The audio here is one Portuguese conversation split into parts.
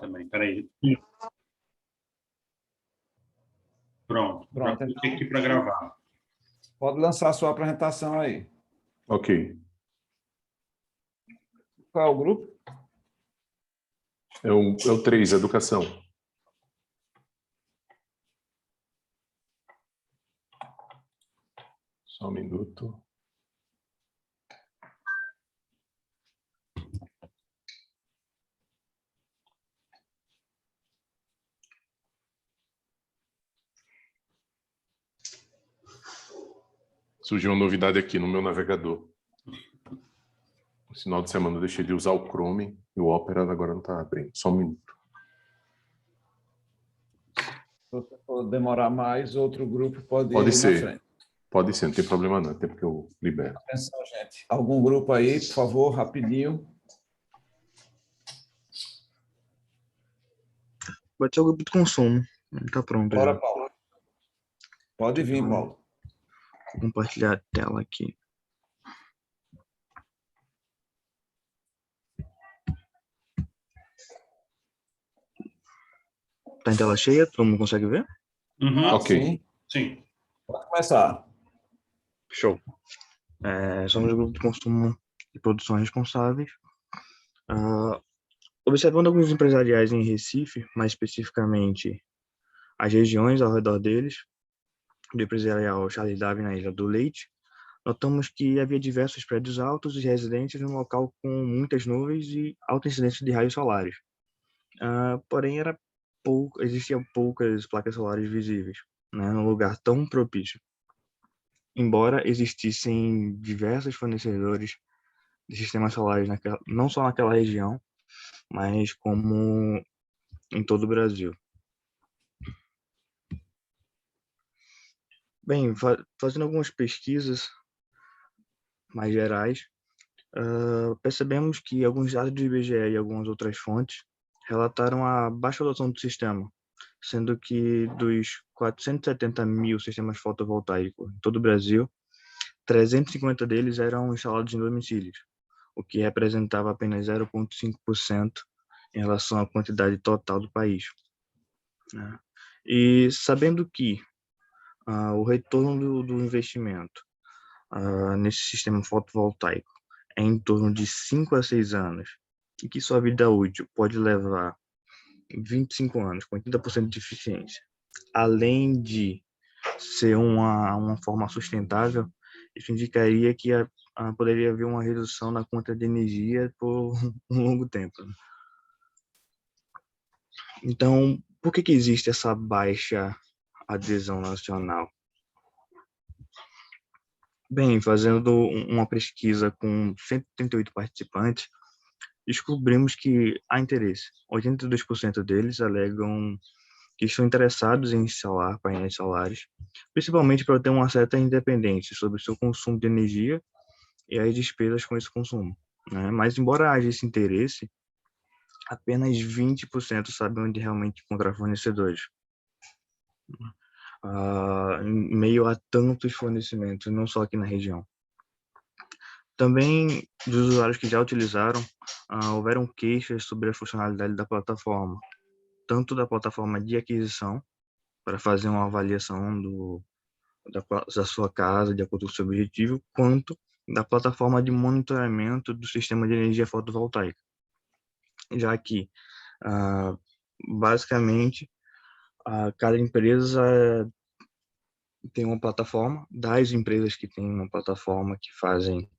também. Peraí. Sim. Pronto. Pronto, Já aqui para gravar. Pode lançar a sua apresentação aí. Ok. Qual é o grupo? É o 3, educação. Só um minuto. Surgiu uma novidade aqui no meu navegador. No final de semana eu deixei de usar o Chrome e o Opera agora não está abrindo. Só um minuto. Se você for demorar mais, outro grupo pode Pode ir na ser. frente. Pode ser, não tem problema não. Até porque eu libero. Atenção, gente. Algum grupo aí, por favor, rapidinho. Pode ser o grupo de consumo. Tá pronto. Bora, Já. Paulo. Pode vir, Paulo. Vou compartilhar a tela aqui. Tá em tela cheia? Todo mundo consegue ver? Uhum. Ok. Sim. Sim. Pode começar. Show. Somos o grupo de consumo e produção responsáveis. Observando alguns empresariais em Recife, mais especificamente as regiões ao redor deles, do empresarial Charles Darwin na Ilha do Leite, notamos que havia diversos prédios altos e residentes num local com muitas nuvens e alta incidência de raios solares. Porém, existiam poucas placas solares visíveis, né, num lugar tão propício. Embora existissem diversos fornecedores de sistemas solares, não só naquela região, mas como em todo o Brasil. Bem, fazendo algumas pesquisas mais gerais, percebemos que alguns dados do IBGE e algumas outras fontes relataram a baixa adoção do sistema, sendo que dos 470 mil sistemas fotovoltaicos em todo o Brasil, 350 deles eram instalados em domicílios, o que representava apenas 0,5% em relação à quantidade total do país. E sabendo que o retorno do investimento nesse sistema fotovoltaico é em torno de 5 a 6 anos, e que sua vida útil pode levar 25 anos, com 80% de eficiência, além de ser uma forma sustentável, isso indicaria que poderia haver uma redução na conta de energia por um longo tempo. Então, por que existe essa baixa adesão nacional? Bem, fazendo uma pesquisa com 138 participantes, descobrimos que há interesse. 82% deles alegam que estão interessados em instalar painéis solares, principalmente para ter uma certa independência sobre o seu consumo de energia e as despesas com esse consumo, né? Mas, embora haja esse interesse, apenas 20% sabem onde realmente encontrar fornecedores. Em meio a tantos fornecimentos, não só aqui na região. Também, dos usuários que já utilizaram, houveram queixas sobre a funcionalidade da plataforma, tanto da plataforma de aquisição, para fazer uma avaliação da sua casa, de acordo com o seu objetivo, quanto da plataforma de monitoramento do sistema de energia fotovoltaica. Já que, basicamente, cada empresa tem uma plataforma, das empresas que têm uma plataforma que fazem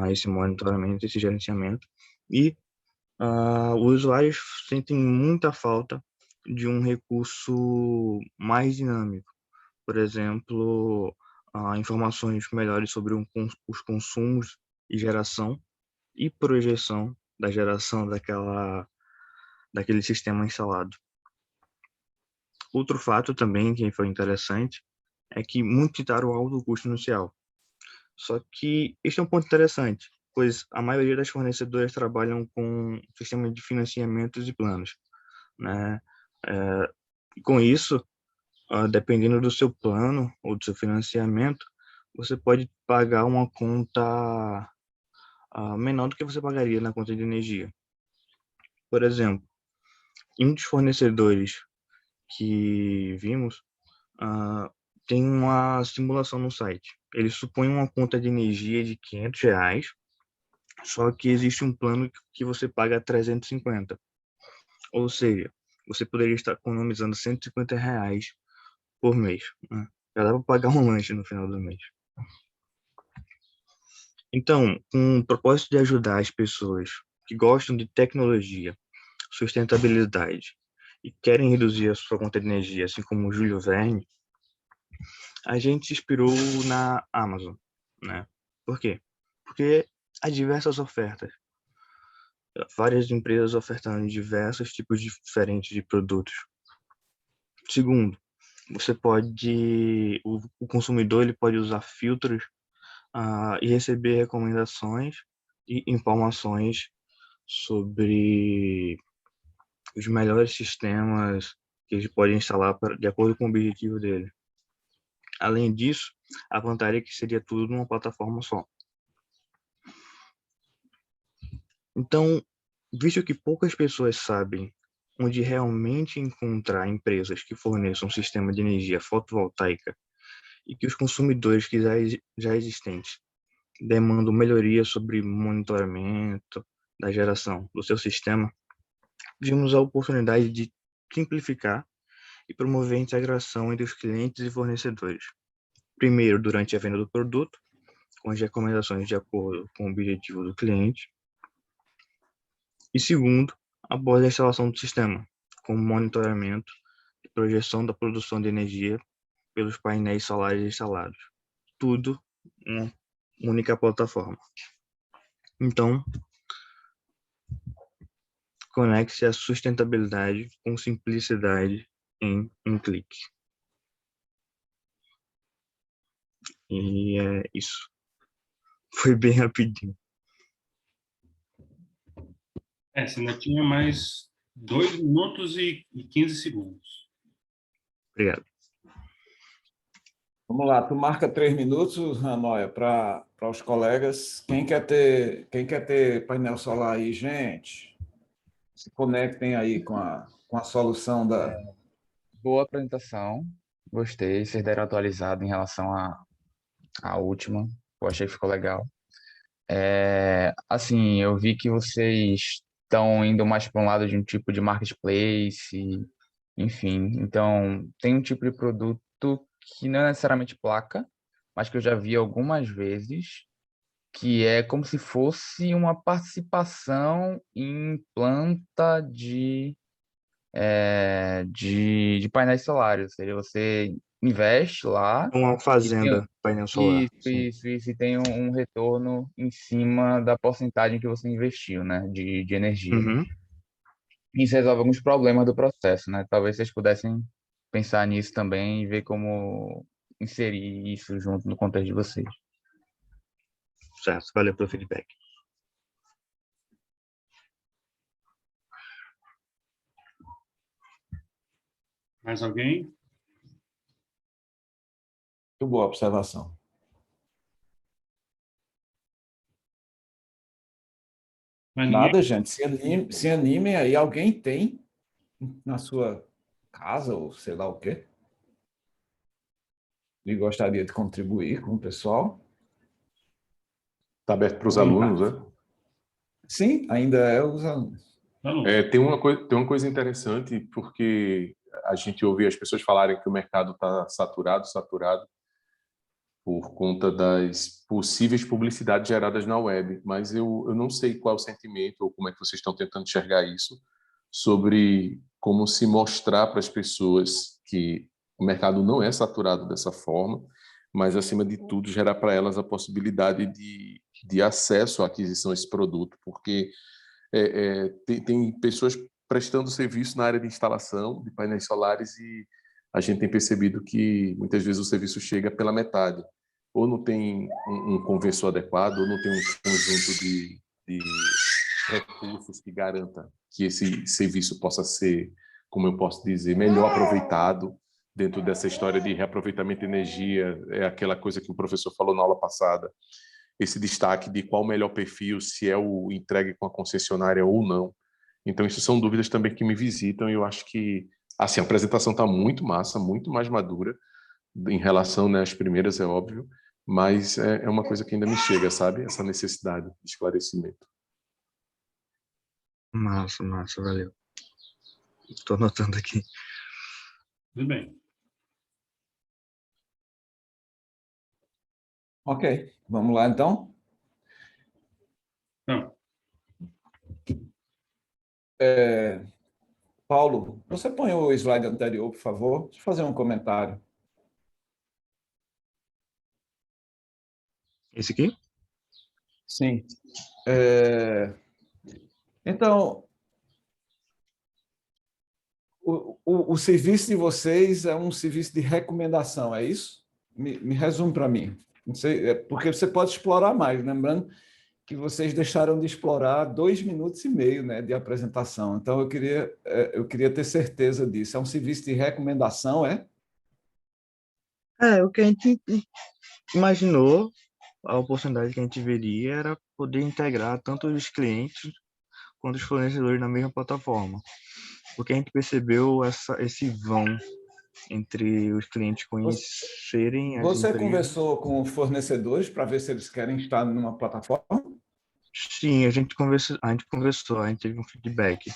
esse monitoramento, esse gerenciamento, e os usuários sentem muita falta de um recurso mais dinâmico. Por exemplo, informações melhores sobre os consumos e geração e projeção da geração daquele sistema instalado. Outro fato também que foi interessante é que muitos citaram o alto custo inicial. Só que este é um ponto interessante, pois a maioria das fornecedoras trabalham com sistema de financiamentos e planos, né? Com isso, dependendo do seu plano ou do seu financiamento, você pode pagar uma conta menor do que você pagaria na conta de energia. Por exemplo, E um dos fornecedores que vimos tem uma simulação no site. Ele supõe uma conta de energia de R$ 500, só que existe um plano que você paga 350. Ou seja, você poderia estar economizando R$ 150 por mês, né? Já dá para pagar um lanche no final do mês. Então, com o propósito de ajudar as pessoas que gostam de tecnologia, sustentabilidade e querem reduzir a sua conta de energia, assim como o Júlio Verne, a gente se inspirou na Amazon, né? Por quê? Porque há diversas ofertas, várias empresas ofertando diversos tipos diferentes de produtos. Segundo, o consumidor ele pode usar filtros e receber recomendações e informações sobre os melhores sistemas que ele pode instalar de acordo com o objetivo dele. Além disso, a vantagem é que seria tudo numa plataforma só. Então, visto que poucas pessoas sabem onde realmente encontrar empresas que forneçam um sistema de energia fotovoltaica e que os consumidores que já existentes demandam melhoria sobre monitoramento da geração do seu sistema, vimos a oportunidade de simplificar e promover a integração entre os clientes e fornecedores. Primeiro, durante a venda do produto, com as recomendações de acordo com o objetivo do cliente. E segundo, após a instalação do sistema, com monitoramento e projeção da produção de energia pelos painéis solares instalados. Tudo em uma única plataforma. Então, conecte a sustentabilidade com simplicidade em um clique. E é isso. Foi bem rapidinho. Você ainda tinha mais 2 minutos e 15 segundos. Obrigado. Vamos lá, tu marca 3 minutos, Anoia, para os colegas. Quem quer ter painel solar aí, gente? Se conectem aí com a solução da... Boa apresentação, gostei. Vocês deram atualizado em relação à última, eu achei que ficou legal. Assim, eu vi que vocês estão indo mais para um lado de um tipo de marketplace, enfim. Então, tem um tipo de produto que não é necessariamente placa, mas que eu já vi algumas vezes, que é como se fosse uma participação em planta de painéis solares. Ou seja, você investe lá Uma e tem, fazenda painel solar. Sim. isso, e tem um retorno em cima da porcentagem que você investiu, né, de energia. Uhum. Isso resolve alguns problemas do processo, né? Talvez vocês pudessem pensar nisso também e ver como inserir isso junto no contexto de vocês. Certo, valeu pelo feedback. Mais alguém? Muito boa observação. Mas ninguém... Nada, gente. Se animem aí. Alguém tem na sua casa, ou sei lá o quê? E gostaria de contribuir com o pessoal? Está aberto para os Alguém alunos, mais? né? Sim, ainda é os alunos. Tem uma coisa interessante, porque a gente ouve as pessoas falarem que o mercado está saturado por conta das possíveis publicidades geradas na web, mas eu não sei qual é o sentimento ou como é que vocês estão tentando enxergar isso, sobre como se mostrar para as pessoas que o mercado não é saturado dessa forma, mas, acima de tudo, gerar para elas a possibilidade de acesso à aquisição desse produto, porque tem pessoas prestando serviço na área de instalação de painéis solares e a gente tem percebido que muitas vezes o serviço chega pela metade. Ou não tem um conversor adequado, ou não tem um conjunto de recursos que garanta que esse serviço possa ser, como eu posso dizer, melhor aproveitado dentro dessa história de reaproveitamento de energia. É aquela coisa que o professor falou na aula passada, esse destaque de qual o melhor perfil, se é o entregue com a concessionária ou não. Então, isso são dúvidas também que me visitam e eu acho que, assim, a apresentação está muito massa, muito mais madura em relação, né, às primeiras, é óbvio, mas é uma coisa que ainda me chega, sabe? Essa necessidade de esclarecimento. Massa, valeu. Estou anotando aqui. Tudo bem. Ok, vamos lá então. Então, Paulo, você põe o slide anterior, por favor. Deixa eu fazer um comentário. Esse aqui? Sim. Então, o serviço de vocês é um serviço de recomendação, é isso? Me resume para mim. Não sei, porque você pode explorar mais, lembrando que vocês deixaram de explorar 2 minutos e meio, né, de apresentação. Então, eu queria ter certeza disso. É um serviço de recomendação, é? O que a gente imaginou, a oportunidade que a gente veria era poder integrar tanto os clientes quanto os fornecedores na mesma plataforma. Porque a gente percebeu esse vão entre os clientes conhecerem as Você empresas. conversou com fornecedores para ver se eles querem estar numa plataforma? Sim, a gente conversou, a gente teve um feedback.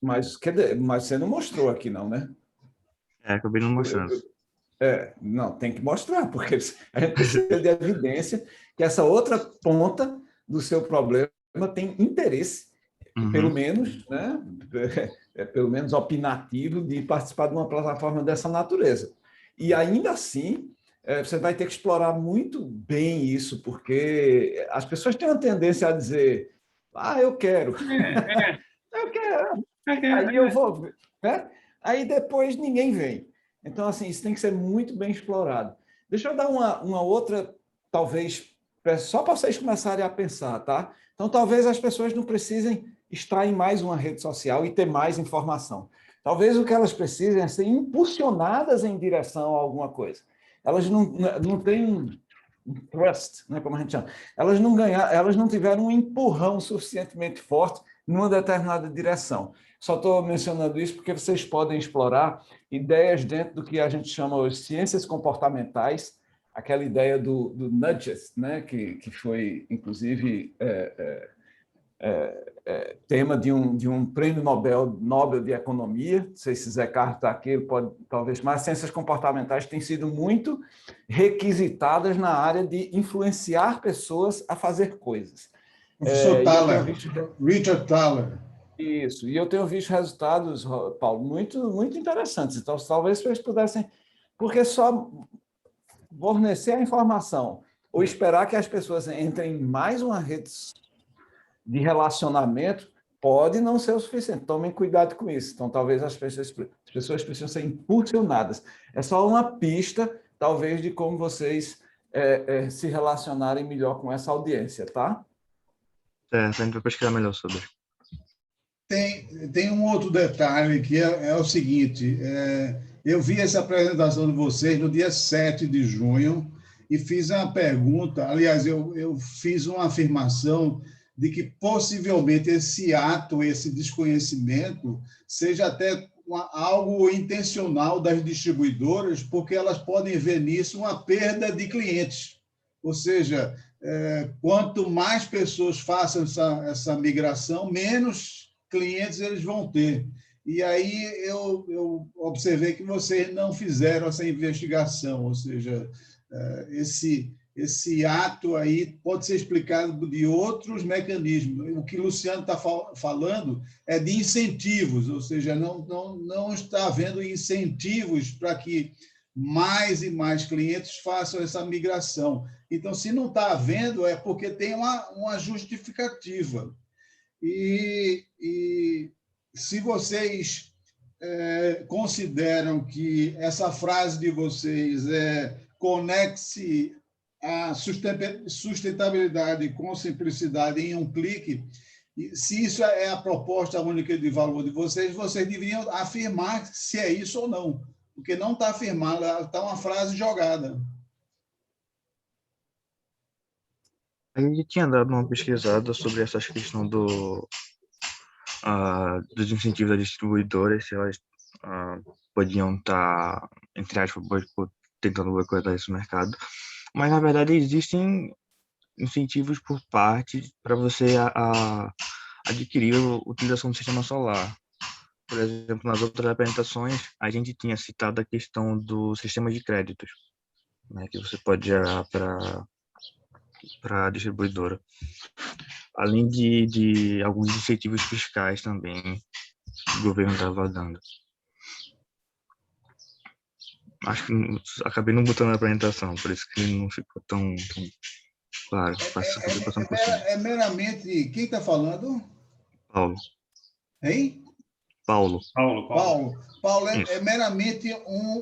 Mas você não mostrou aqui, não, né? Acabei não mostrando. Não, tem que mostrar, porque a gente precisa de evidência que essa outra ponta do seu problema tem interesse, pelo menos, né, pelo menos opinativo, de participar de uma plataforma dessa natureza. E ainda assim, você vai ter que explorar muito bem isso, porque as pessoas têm uma tendência a dizer: eu quero. Eu quero. Aí eu vou, né? Aí depois ninguém vem. Então, assim, isso tem que ser muito bem explorado. Deixa eu dar uma outra, talvez, só para vocês começarem a pensar, tá? Então, talvez as pessoas não precisem estar em mais uma rede social e ter mais informação. Talvez o que elas precisem é ser impulsionadas em direção a alguma coisa. Elas não têm um thrust, né, como a gente chama. Elas não tiveram um empurrão suficientemente forte numa determinada direção. Só estou mencionando isso porque vocês podem explorar ideias dentro do que a gente chama de ciências comportamentais, aquela ideia do nudges, né, que foi, inclusive, tema de um prêmio Nobel de Economia. Não sei se Zé Carlos está aqui, ele pode, talvez, mas ciências comportamentais têm sido muito requisitadas na área de influenciar pessoas a fazer coisas. Professor Thaler, Richard Thaler. Isso, e eu tenho visto resultados, Paulo, muito, muito interessantes. Então, talvez vocês pudessem, porque só fornecer a informação ou esperar que as pessoas entrem em mais uma rede de relacionamento pode não ser o suficiente. Tomem cuidado com isso. Então, talvez as pessoas precisam ser impulsionadas. É só uma pista, talvez, de como vocês se relacionarem melhor com essa audiência, tá? A gente vai pesquisar melhor sobre. Tem um outro detalhe que é o seguinte, eu vi essa apresentação de vocês no dia 7 de junho e fiz uma pergunta, aliás, eu fiz uma afirmação de que possivelmente esse ato, esse desconhecimento, seja até algo intencional das distribuidoras, porque elas podem ver nisso uma perda de clientes. Ou seja, quanto mais pessoas façam essa migração, menos clientes eles vão ter. E aí eu observei que vocês não fizeram essa investigação, ou seja, esse ato aí pode ser explicado de outros mecanismos. O que o Luciano está falando é de incentivos, ou seja, não está havendo incentivos para que mais e mais clientes façam essa migração. Então, se não está havendo, é porque tem uma justificativa. E se vocês consideram que essa frase de vocês conecte a sustentabilidade com simplicidade em um clique, se isso é a proposta única de valor de vocês, vocês deveriam afirmar se é isso ou não, porque não está afirmado, está uma frase jogada. A gente tinha dado uma pesquisada sobre essa questão dos incentivos das distribuidoras, se elas podiam estar, entre aspas, tentando boicotar esse mercado. Mas, na verdade, existem incentivos por parte para você adquirir a utilização do sistema solar. Por exemplo, nas outras apresentações, a gente tinha citado a questão do sistema de créditos, né, que você pode gerar para a distribuidora. Além de alguns incentivos fiscais também que o governo estava dando. Acho que acabei não botando na apresentação, por isso que não ficou tão claro. É meramente... Quem está falando? Paulo. Hein? Paulo. Paulo, é meramente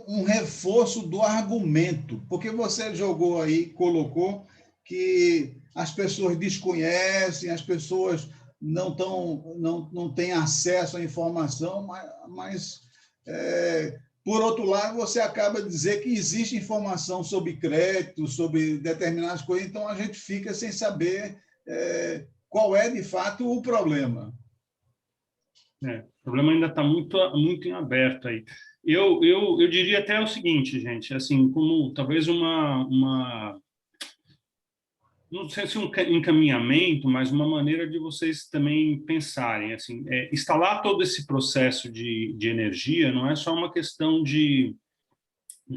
um reforço do argumento, porque você jogou aí, colocou que as pessoas desconhecem, as pessoas não têm acesso à informação, mas por outro lado, você acaba de dizer que existe informação sobre crédito, sobre determinadas coisas, então a gente fica sem saber qual é, de fato, o problema. O problema ainda está muito em aberto aí. Eu diria até o seguinte, gente, assim, como talvez não sei se um encaminhamento, mas uma maneira de vocês também pensarem, assim, instalar todo esse processo de energia não é só uma questão de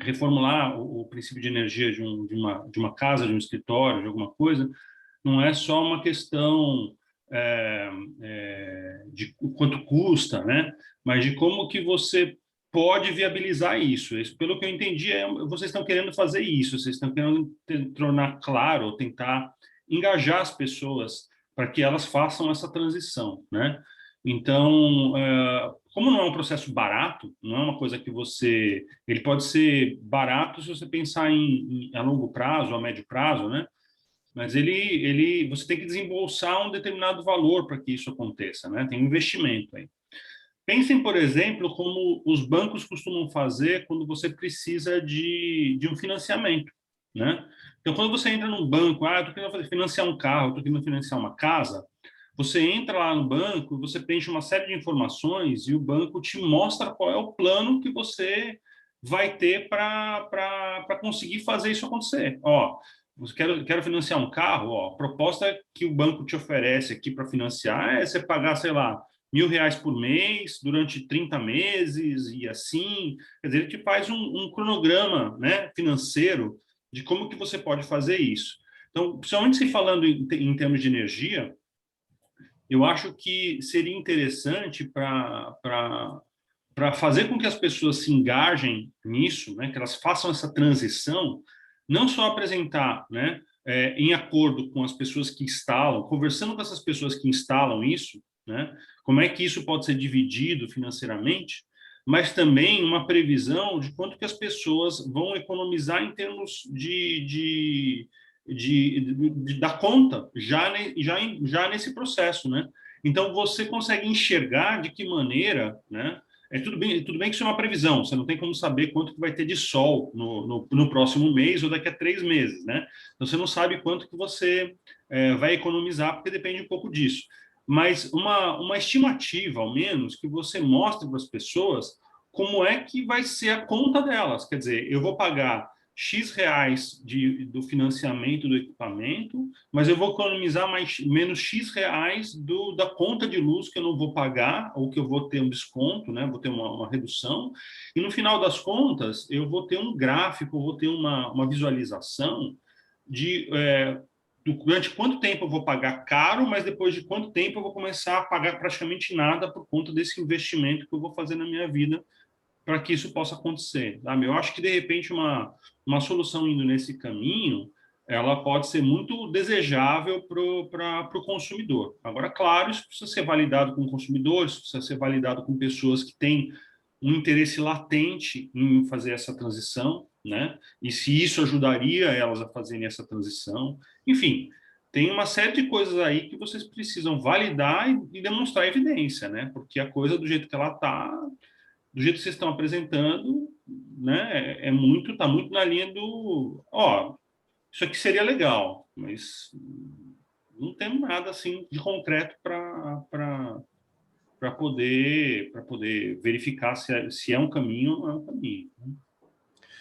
reformular o princípio de energia de uma casa, de um escritório, de alguma coisa, não é só uma questão de quanto custa, né? Mas de como que você pode viabilizar isso. Pelo que eu entendi, vocês estão querendo fazer isso, vocês estão querendo tornar claro, ou tentar engajar as pessoas para que elas façam essa transição, né? Então, como não é um processo barato, não é uma coisa que ele pode ser barato se você pensar a longo prazo, a médio prazo, né? Mas você tem que desembolsar um determinado valor para que isso aconteça, né? Tem um investimento aí. Pensem, por exemplo, como os bancos costumam fazer quando você precisa de um financiamento, né? Então, quando você entra num banco, eu estou querendo financiar um carro, estou querendo financiar uma casa, você entra lá no banco, você preenche uma série de informações e o banco te mostra qual é o plano que você vai ter para conseguir fazer isso acontecer. Ó, quero financiar um carro, ó, a proposta que o banco te oferece aqui para financiar é você pagar, sei lá, R$ 1.000 por mês durante 30 meses e assim. Quer dizer, ele te faz um cronograma, né, financeiro de como que você pode fazer isso. Então, principalmente se falando em termos de energia, eu acho que seria interessante para fazer com que as pessoas se engajem nisso, né, que elas façam essa transição, não só apresentar, né, em acordo com as pessoas que instalam, conversando com essas pessoas que instalam isso, né, como é que isso pode ser dividido financeiramente, mas também uma previsão de quanto que as pessoas vão economizar em termos da conta já nesse processo, né? Então você consegue enxergar de que maneira, né? Tudo bem que isso é uma previsão, você não tem como saber quanto que vai ter de sol no próximo mês ou daqui a 3 meses, né? Então você não sabe quanto que você vai economizar, porque depende um pouco disso. Mas uma estimativa, ao menos, que você mostre para as pessoas como é que vai ser a conta delas. Quer dizer, eu vou pagar X reais do financiamento do equipamento, mas eu vou economizar menos X reais da conta de luz que eu não vou pagar, ou que eu vou ter um desconto, né? Vou ter uma redução, e no final das contas eu vou ter um gráfico, vou ter uma visualização durante quanto tempo eu vou pagar caro, mas depois de quanto tempo eu vou começar a pagar praticamente nada por conta desse investimento que eu vou fazer na minha vida para que isso possa acontecer. Sabe? Eu acho que, de repente, uma solução indo nesse caminho, ela pode ser muito desejável para o consumidor. Agora, claro, isso precisa ser validado com consumidores, precisa ser validado com pessoas que têm um interesse latente em fazer essa transição, né? E se isso ajudaria elas a fazerem essa transição. Enfim, tem uma série de coisas aí que vocês precisam validar e demonstrar evidência, né? Porque a coisa, do jeito que ela está, do jeito que vocês estão apresentando, né, tá muito na linha isso aqui seria legal, mas não temos nada assim de concreto para para poder verificar se é um caminho ou não é um caminho.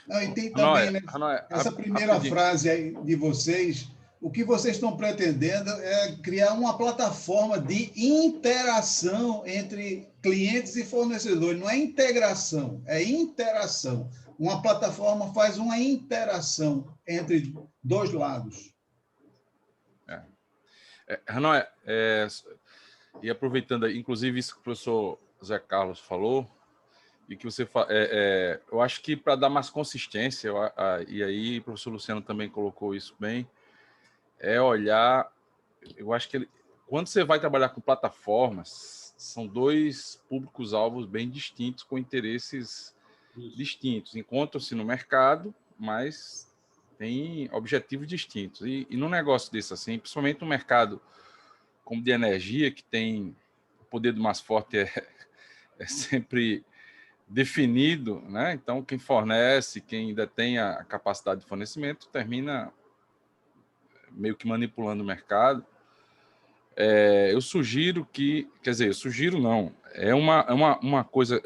Não, e tem também, né, Hanói, essa primeira frase aí de vocês, o que vocês estão pretendendo é criar uma plataforma de interação entre clientes e fornecedores. Não é integração, é interação. Uma plataforma faz uma interação entre dois lados. Hanói, e aproveitando, inclusive, isso que o professor Zé Carlos falou, e que você eu acho que para dar mais consistência, e aí o professor Luciano também colocou isso bem, é olhar, eu acho que quando você vai trabalhar com plataformas, são dois públicos-alvos bem distintos, com interesses distintos. Encontram-se no mercado, mas têm objetivos distintos. E num negócio desse assim, principalmente no mercado como de energia, que tem o poder do mais forte é sempre definido, né? Então, quem fornece, quem detém a capacidade de fornecimento, termina meio que manipulando o mercado. Eu sugiro que, quer dizer, eu sugiro não, é uma coisa,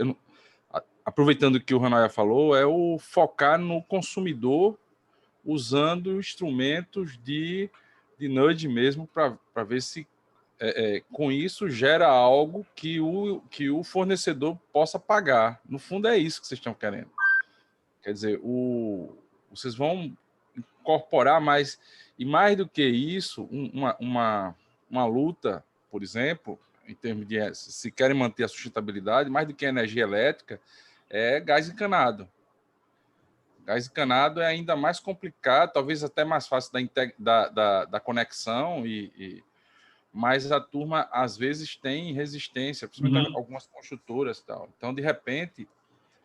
aproveitando o que o Hanói falou, é o focar no consumidor usando instrumentos de nudge mesmo para ver se com isso gera algo que o fornecedor possa pagar. No fundo é isso que vocês estão querendo. Quer dizer, vocês vão incorporar mais, e mais do que isso, uma luta, por exemplo, em termos de se querem manter a sustentabilidade, mais do que a energia elétrica, é gás encanado. Gás encanado é ainda mais complicado, talvez até mais fácil da conexão, mas a turma, às vezes, tem resistência, principalmente algumas construtoras e tal. Então, de repente,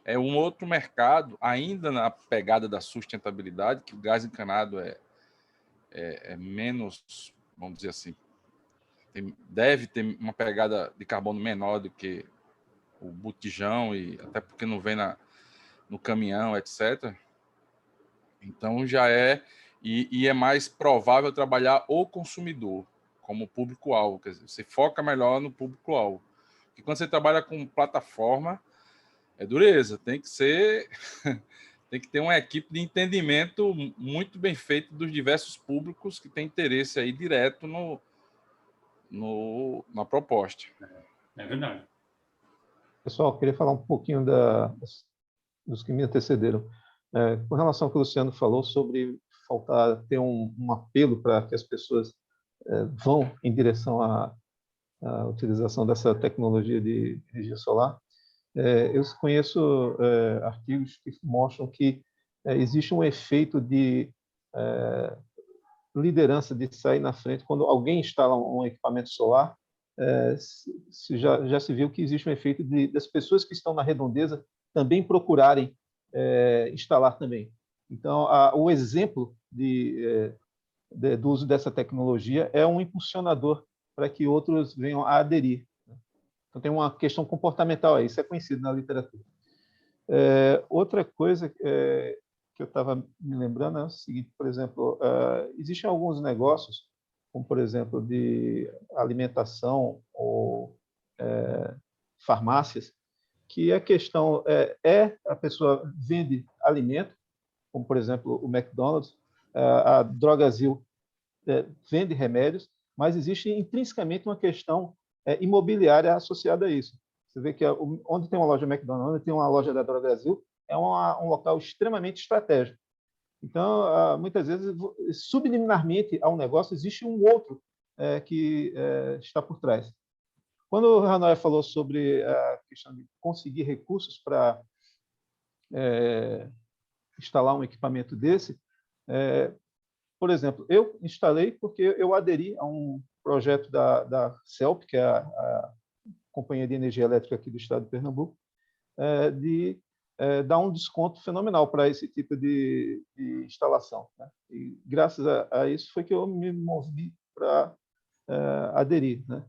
é um outro mercado, ainda na pegada da sustentabilidade, que o gás encanado é menos, vamos dizer assim, deve ter uma pegada de carbono menor do que o botijão, e até porque não vem no caminhão, etc. Então, já e é mais provável trabalhar o consumidor como público-alvo, quer dizer, você foca melhor no público-alvo. Porque quando você trabalha com plataforma, é dureza, tem que ter uma equipe de entendimento muito bem feito dos diversos públicos que têm interesse aí direto na proposta. É verdade. Pessoal, queria falar um pouquinho dos que me antecederam. Com relação ao que o Luciano falou sobre faltar ter um apelo para que as pessoas vão em direção à utilização dessa tecnologia de energia solar, eu conheço artigos que mostram que existe um efeito de liderança, de sair na frente. Quando alguém instala um equipamento solar, já se viu que existe um efeito das pessoas que estão na redondeza também procurarem instalar também. Então, o exemplo do uso dessa tecnologia é um impulsionador para que outros venham a aderir. Então, tem uma questão comportamental aí, isso é conhecido na literatura. Outra coisa que eu estava me lembrando é o seguinte, por exemplo, existem alguns negócios, como, por exemplo, de alimentação ou farmácias, que a questão a pessoa vende alimento, como, por exemplo, o McDonald's, a Drogasil vende remédios, mas existe intrinsecamente uma questão imobiliária associada a isso. Você vê que onde tem uma loja McDonald's, onde tem uma loja da Drogasil, é um local extremamente estratégico. Então, muitas vezes, subliminarmente ao negócio, existe um outro que está por trás. Quando o Hanói falou sobre a questão de conseguir recursos para instalar um equipamento desse, por exemplo, eu instalei porque eu aderi a um projeto da CELP, que é a Companhia de Energia Elétrica aqui do estado de Pernambuco, de dar um desconto fenomenal para esse tipo de instalação, né? E graças a isso foi que eu me movi para aderir, né?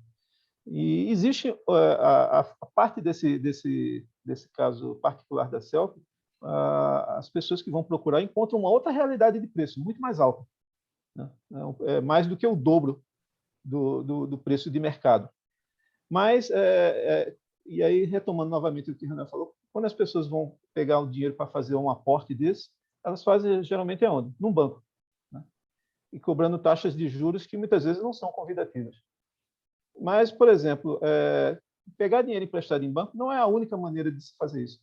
E existe a parte desse caso particular da CELP, as pessoas que vão procurar encontram uma outra realidade de preço, muito mais alta, né? Mais do que o dobro do preço de mercado. Mas, e aí, retomando novamente o que o Renan falou, quando as pessoas vão pegar o dinheiro para fazer um aporte desse, elas fazem geralmente aonde? Num banco, né? E cobrando taxas de juros que muitas vezes não são convidativas. Mas, por exemplo, pegar dinheiro emprestado em banco não é a única maneira de se fazer isso.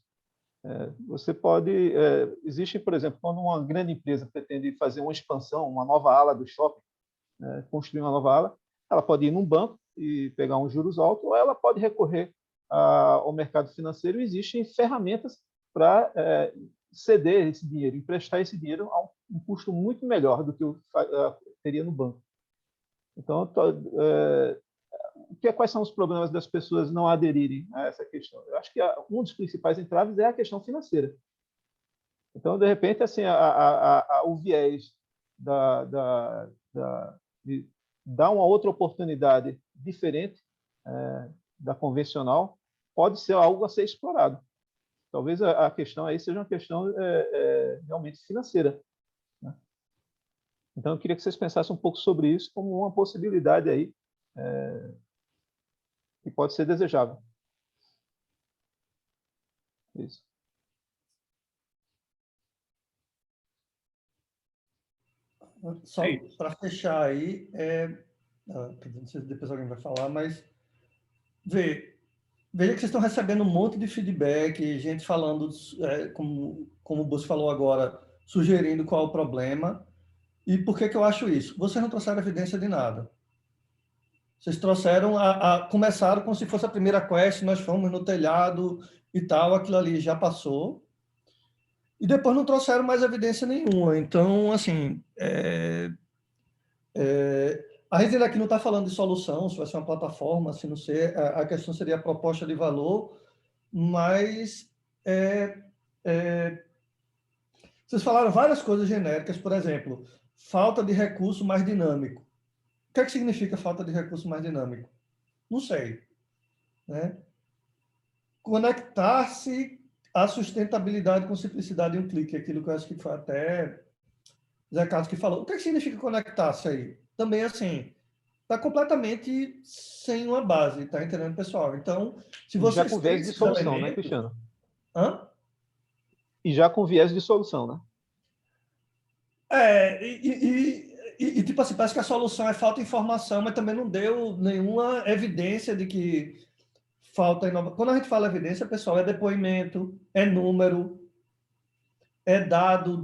Você pode... existe, por exemplo, quando uma grande empresa pretende fazer uma expansão, uma nova ala do shopping, construir uma nova ala, ela pode ir num banco e pegar uns juros altos, ou ela pode recorrer ao mercado financeiro. Existem ferramentas para ceder esse dinheiro, emprestar esse dinheiro a um custo muito melhor do que teria no banco. Então, quais são os problemas das pessoas não aderirem a essa questão? Eu acho que um dos principais entraves é a questão financeira. Então, de repente, assim, o viés de dar uma outra oportunidade diferente da convencional pode ser algo a ser explorado. Talvez a questão aí seja uma questão realmente financeira, né? Então, eu queria que vocês pensassem um pouco sobre isso como uma possibilidade aí que pode ser desejável. Isso. Só para fechar aí, não sei se depois alguém vai falar, mas veja que vocês estão recebendo um monte de feedback, gente falando, como o Bosco falou agora, sugerindo qual é o problema. E por que eu acho isso? Vocês não trouxeram evidência de nada. Vocês trouxeram, começaram como se fosse a primeira quest, nós fomos no telhado e tal, aquilo ali já passou. E depois não trouxeram mais evidência nenhuma. Então, assim, a gente aqui não está falando de solução, se vai ser uma plataforma, se não ser, a questão seria a proposta de valor, mas vocês falaram várias coisas genéricas, por exemplo, falta de recurso mais dinâmico. O que é que significa falta de recurso mais dinâmico? Não sei, né? Conectar-se à sustentabilidade com simplicidade em um clique, aquilo que eu acho que foi até Zé Carlos que falou. O que é que significa conectar-se aí? Também, assim, está completamente sem uma base, tá entendendo, pessoal? Então, se você... Já com viés de solução, né, Cristiano? Hã? E já com viés de solução, né? Tipo assim, parece que a solução é falta de informação, mas também não deu nenhuma evidência de que falta inovação. Quando a gente fala evidência, pessoal, é depoimento, é número, é dado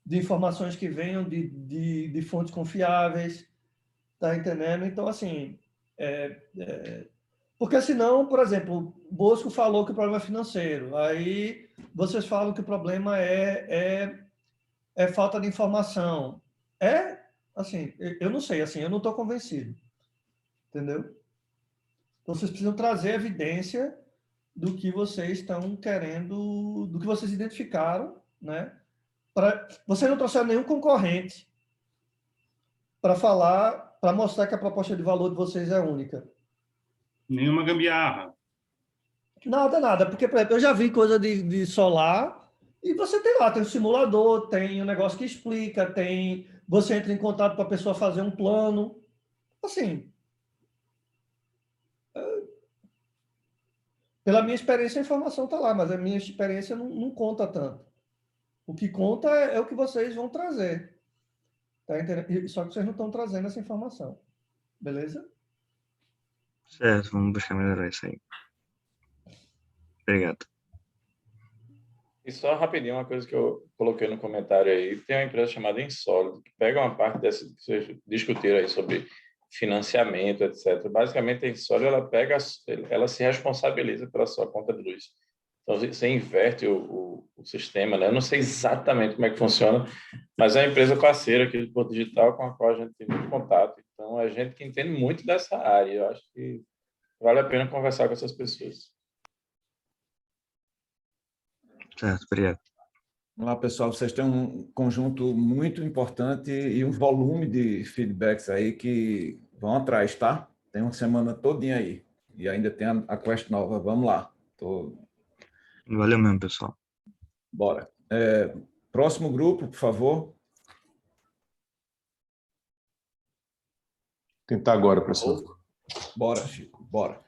de informações que venham de fontes confiáveis, tá entendendo? Então, assim, porque senão, por exemplo, o Bosco falou que o problema é financeiro, aí vocês falam que o problema é falta de informação. Assim, eu não sei, assim, eu não estou convencido, entendeu? Então, vocês precisam trazer evidência do que vocês estão querendo, do que vocês identificaram, né? Vocês não trouxeram nenhum concorrente para falar, para mostrar que a proposta de valor de vocês é única. Nenhuma gambiarra. Nada. Porque, por exemplo, eu já vi coisa de solar e você tem lá, tem um simulador, tem um negócio que explica, você entra em contato com a pessoa fazer um plano. Assim, pela minha experiência, a informação está lá, mas a minha experiência não conta tanto. O que conta é o que vocês vão trazer. Tá entendendo? Só que vocês não estão trazendo essa informação. Beleza? Certo, vamos buscar melhorar isso aí. Obrigado. E só rapidinho, uma coisa que eu coloquei no comentário aí, tem uma empresa chamada Insólito, que pega uma parte dessa que vocês discutiram aí sobre financiamento, etc. Basicamente, a Insólito, ela se responsabiliza pela sua conta de luz. Então, você inverte o sistema, né? Eu não sei exatamente como é que funciona, mas é uma empresa parceira aqui do Porto Digital com a qual a gente tem muito contato. Então, é gente que entende muito dessa área. Eu acho que vale a pena conversar com essas pessoas. Certo, obrigado. Vamos lá, pessoal. Vocês têm um conjunto muito importante e um volume de feedbacks aí que vão atrás, tá? Tem uma semana todinha aí. E ainda tem a quest nova. Vamos lá. Valeu mesmo, pessoal. Bora. Próximo grupo, por favor. Tentar agora, professor. Bora, Chico, bora.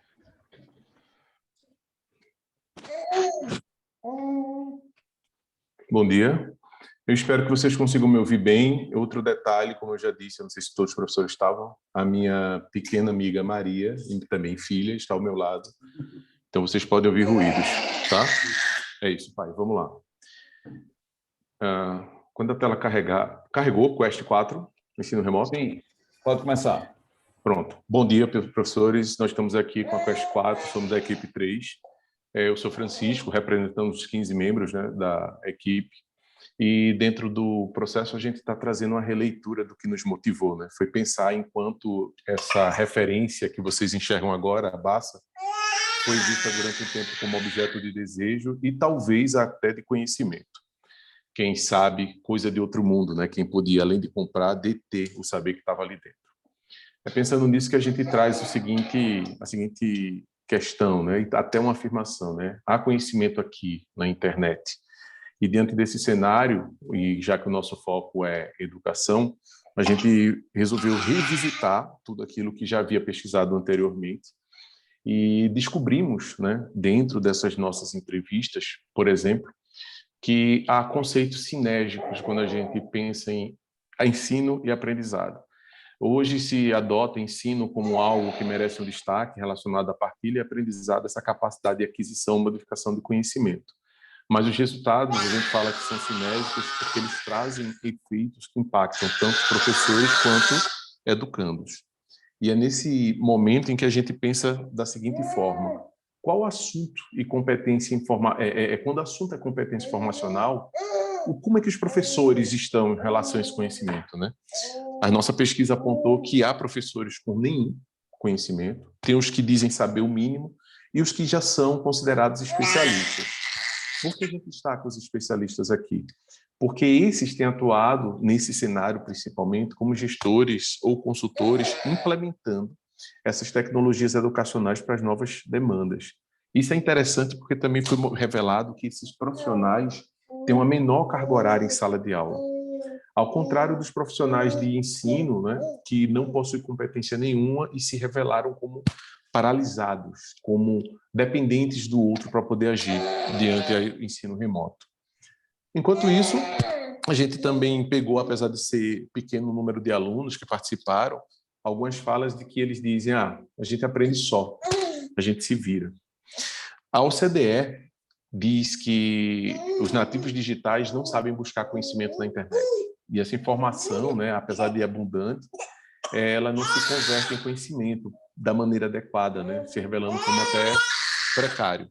Bom dia. Eu espero que vocês consigam me ouvir bem. Outro detalhe, como eu já disse, eu não sei se todos os professores estavam, a minha pequena amiga Maria, e também filha, está ao meu lado. Então, vocês podem ouvir ruídos, tá? É isso, pai. Vamos lá. Quando a tela carregar... Carregou, Quest 4, ensino remoto? Sim, pode começar. Pronto. Bom dia, professores. Nós estamos aqui com a Quest 4, somos da equipe 3. Eu sou Francisco, representando os 15 membros, né, da equipe. E dentro do processo a gente está trazendo uma releitura do que nos motivou, né? Foi pensar enquanto essa referência que vocês enxergam agora, a Bassa, foi vista durante um tempo como objeto de desejo e talvez até de conhecimento. Quem sabe, coisa de outro mundo, né? Quem podia, além de comprar, deter o saber que estava ali dentro. É pensando nisso que a gente traz a seguinte questão, né? E até uma afirmação, né? Há conhecimento aqui na internet. E diante desse cenário, e já que o nosso foco é educação, a gente resolveu revisitar tudo aquilo que já havia pesquisado anteriormente e descobrimos, né, dentro dessas nossas entrevistas, por exemplo, que há conceitos sinérgicos quando a gente pensa em ensino e aprendizado. Hoje se adota ensino como algo que merece um destaque relacionado à partilha e aprendizado, essa capacidade de aquisição e modificação de conhecimento. Mas os resultados, a gente fala que são sinérgicos porque eles trazem efeitos que impactam tanto os professores quanto educandos. E é nesse momento em que a gente pensa da seguinte forma: qual assunto e competência quando o assunto é competência informacional, como é que os professores estão em relação a esse conhecimento, né? A nossa pesquisa apontou que há professores com nenhum conhecimento, tem os que dizem saber o mínimo e os que já são considerados especialistas. Por que a gente destaca os especialistas aqui? Porque esses têm atuado nesse cenário, principalmente, como gestores ou consultores, implementando essas tecnologias educacionais para as novas demandas. Isso é interessante porque também foi revelado que esses profissionais têm uma menor carga horária em sala de aula. Ao contrário dos profissionais de ensino, né, que não possuem competência nenhuma e se revelaram como paralisados, como dependentes do outro para poder agir diante do ensino remoto. Enquanto isso, a gente também pegou, apesar de ser pequeno número de alunos que participaram, algumas falas de que eles dizem: a gente aprende só, a gente se vira. A OCDE diz que os nativos digitais não sabem buscar conhecimento na internet. E essa informação, né, apesar de abundante, ela não se converte em conhecimento da maneira adequada, né, se revelando como até precário.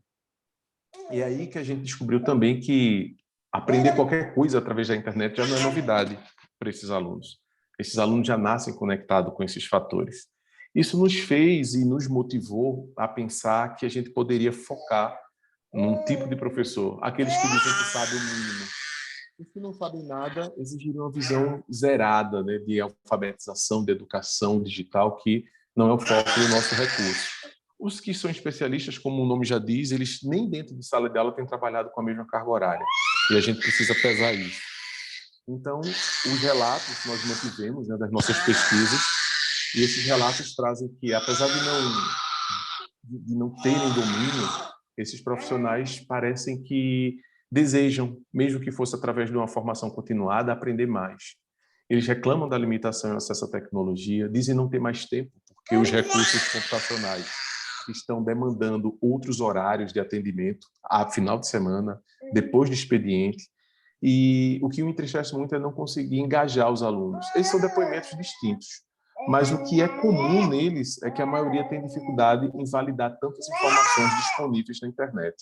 E é aí que a gente descobriu também que aprender qualquer coisa através da internet já não é novidade para esses alunos. Esses alunos já nascem conectados com esses fatores. Isso nos fez e nos motivou a pensar que a gente poderia focar num tipo de professor, aqueles que dizem que sabem o mínimo. Os que não sabem nada exigiriam uma visão zerada, né, de alfabetização, de educação digital, que não é o foco do nosso recurso. Os que são especialistas, como o nome já diz, eles nem dentro de sala de aula têm trabalhado com a mesma carga horária. E a gente precisa pesar isso. Então, os relatos que nós mantivemos, né, das nossas pesquisas, e esses relatos trazem que, apesar de não terem domínio, esses profissionais parecem que desejam, mesmo que fosse através de uma formação continuada, aprender mais. Eles reclamam da limitação em acesso à tecnologia, dizem não ter mais tempo, porque os recursos computacionais estão demandando outros horários de atendimento, a final de semana, depois do expediente, e o que me entristece muito é não conseguir engajar os alunos. Esses são depoimentos distintos, mas o que é comum neles é que a maioria tem dificuldade em validar tantas informações disponíveis na internet.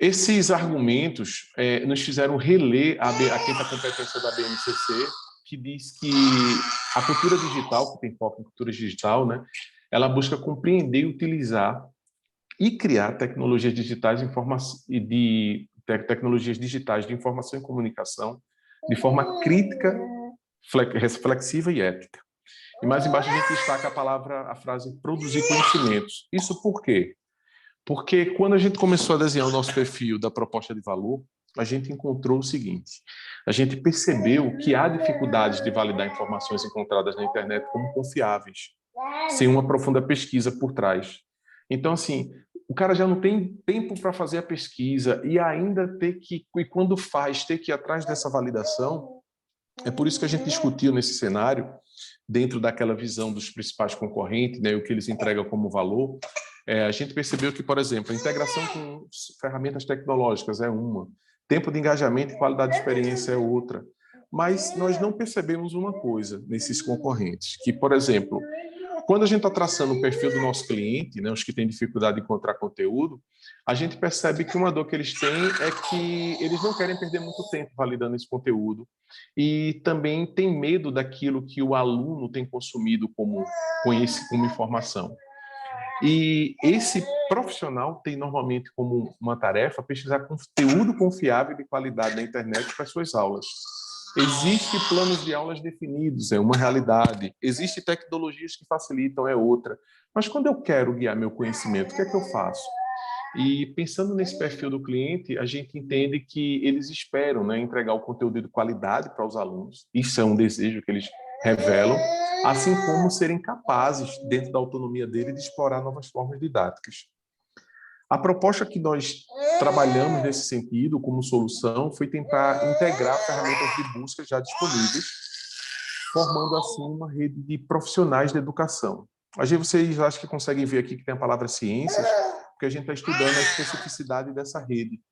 Esses argumentos nos fizeram reler a quinta competência da BNCC, que diz que a cultura digital, que tem foco em cultura digital, né, ela busca compreender, utilizar e criar tecnologias digitais de informação e comunicação de forma crítica, reflexiva e ética. E mais embaixo a gente destaca a frase produzir conhecimentos. Isso por quê? Porque quando a gente começou a desenhar o nosso perfil da proposta de valor, a gente encontrou o seguinte: a gente percebeu que há dificuldades de validar informações encontradas na internet como confiáveis. sem uma profunda pesquisa por trás. Então, assim, o cara já não tem tempo para fazer a pesquisa e ainda e quando faz, ter que ir atrás dessa validação. É por isso que a gente discutiu nesse cenário, dentro daquela visão dos principais concorrentes, né, o que eles entregam como valor. A gente percebeu que, por exemplo, a integração com ferramentas tecnológicas é uma, tempo de engajamento e qualidade de experiência é outra. Mas nós não percebemos uma coisa nesses concorrentes, que, por exemplo, quando a gente está traçando o perfil do nosso cliente, né, os que têm dificuldade de encontrar conteúdo, a gente percebe que uma dor que eles têm é que eles não querem perder muito tempo validando esse conteúdo e também tem medo daquilo que o aluno tem consumido como informação. E esse profissional tem normalmente como uma tarefa pesquisar conteúdo confiável e de qualidade na internet para suas aulas. Existem planos de aulas definidos, é uma realidade. Existem tecnologias que facilitam, é outra. Mas quando eu quero guiar meu conhecimento, o que é que eu faço? E pensando nesse perfil do cliente, a gente entende que eles esperam, né, entregar o conteúdo de qualidade para os alunos. Isso é um desejo que eles revelam, assim como serem capazes, dentro da autonomia dele, de explorar novas formas didáticas. A proposta que nós trabalhamos nesse sentido, como solução, foi tentar integrar ferramentas de busca já disponíveis, formando assim uma rede de profissionais de educação. Às vezes vocês acham que conseguem ver aqui que tem a palavra ciências, porque a gente está estudando a especificidade dessa rede.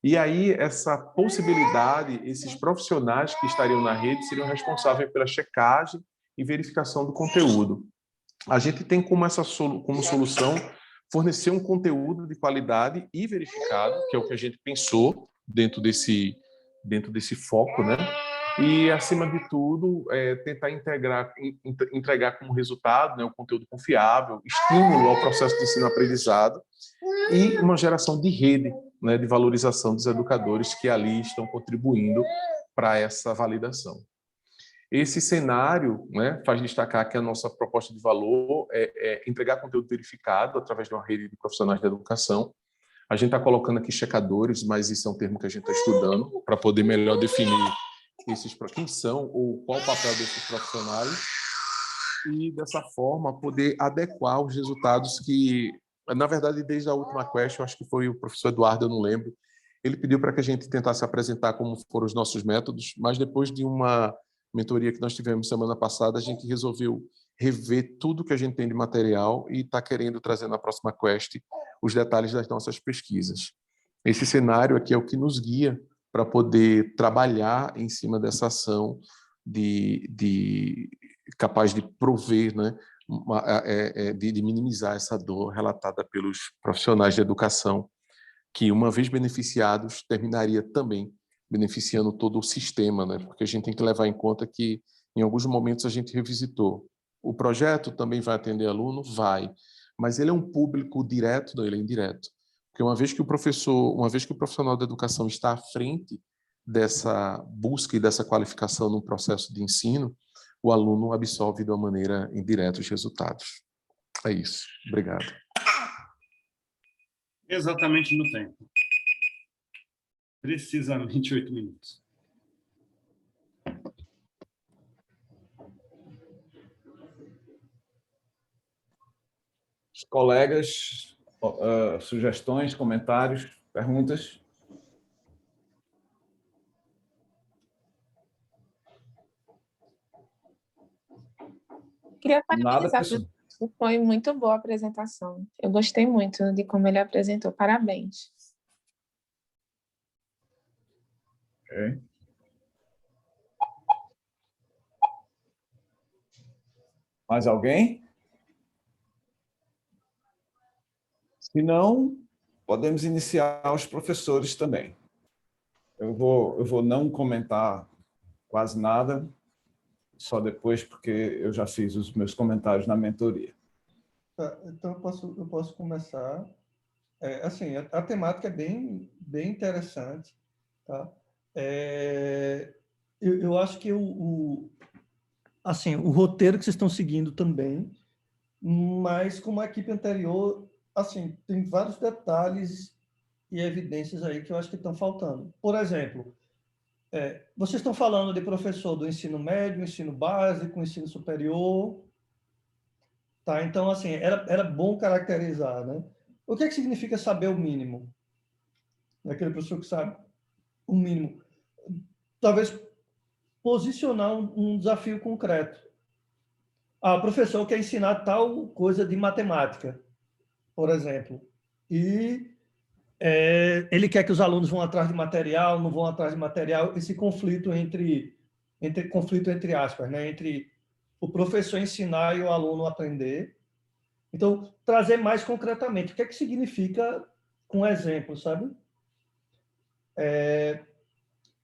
E aí, essa possibilidade, esses profissionais que estariam na rede seriam responsáveis pela checagem e verificação do conteúdo. A gente tem como solução fornecer um conteúdo de qualidade e verificado, que é o que a gente pensou dentro desse foco, né? E, acima de tudo, tentar entregar como resultado, né, um conteúdo confiável, estímulo ao processo de ensino-aprendizado e uma geração de rede, né, de valorização dos educadores que ali estão contribuindo para essa validação. Esse cenário, né, faz destacar que a nossa proposta de valor é entregar conteúdo verificado através de uma rede de profissionais da educação. A gente está colocando aqui checadores, mas isso é um termo que a gente está estudando para poder melhor definir quem são ou qual o papel desses profissionais e, dessa forma, poder adequar os resultados que, na verdade, desde a última quest, eu acho que foi o professor Eduardo, eu não lembro, ele pediu para que a gente tentasse apresentar como foram os nossos métodos, mas depois de uma mentoria que nós tivemos semana passada, a gente resolveu rever tudo que a gente tem de material e está querendo trazer na próxima quest os detalhes das nossas pesquisas. Esse cenário aqui é o que nos guia para poder trabalhar em cima dessa ação capaz de prover, né, de minimizar essa dor relatada pelos profissionais de educação, que, uma vez beneficiados, terminaria também beneficiando todo o sistema, né? Porque a gente tem que levar em conta que, em alguns momentos, a gente revisitou. O projeto também vai atender aluno? Vai. Mas ele é um público direto? Não, ele é indireto. Porque uma vez que o profissional da educação está à frente dessa busca e dessa qualificação no processo de ensino, o aluno absorve de uma maneira indireta os resultados. É isso. Obrigado. Exatamente no tempo. Precisamente 8 minutos. Os colegas, sugestões, comentários, perguntas? Queria parabenizar, foi muito boa a apresentação. Eu gostei muito de como ele apresentou. Parabéns. Okay. Mais alguém? Se não, podemos iniciar os professores também. Eu vou não comentar quase nada, só depois, porque eu já fiz os meus comentários na mentoria. Tá, então, eu posso começar. Assim, a temática é bem interessante. Tá? Eu acho que assim, o roteiro que vocês estão seguindo também, mas como a equipe anterior, assim, tem vários detalhes e evidências aí que eu acho que estão faltando. Por exemplo, vocês estão falando de professor do ensino médio, ensino básico, ensino superior, Tá? Então, assim, era bom caracterizar, né? O que é que significa saber o mínimo? Aquele professor que sabe o mínimo. Talvez posicionar um desafio concreto. O professor quer ensinar tal coisa de matemática, por exemplo, e ele quer que os alunos vão atrás de material, não vão atrás de material, esse conflito conflito entre aspas, né? Entre o professor ensinar e o aluno aprender. Então, trazer mais concretamente, o que é que significa com exemplo, sabe?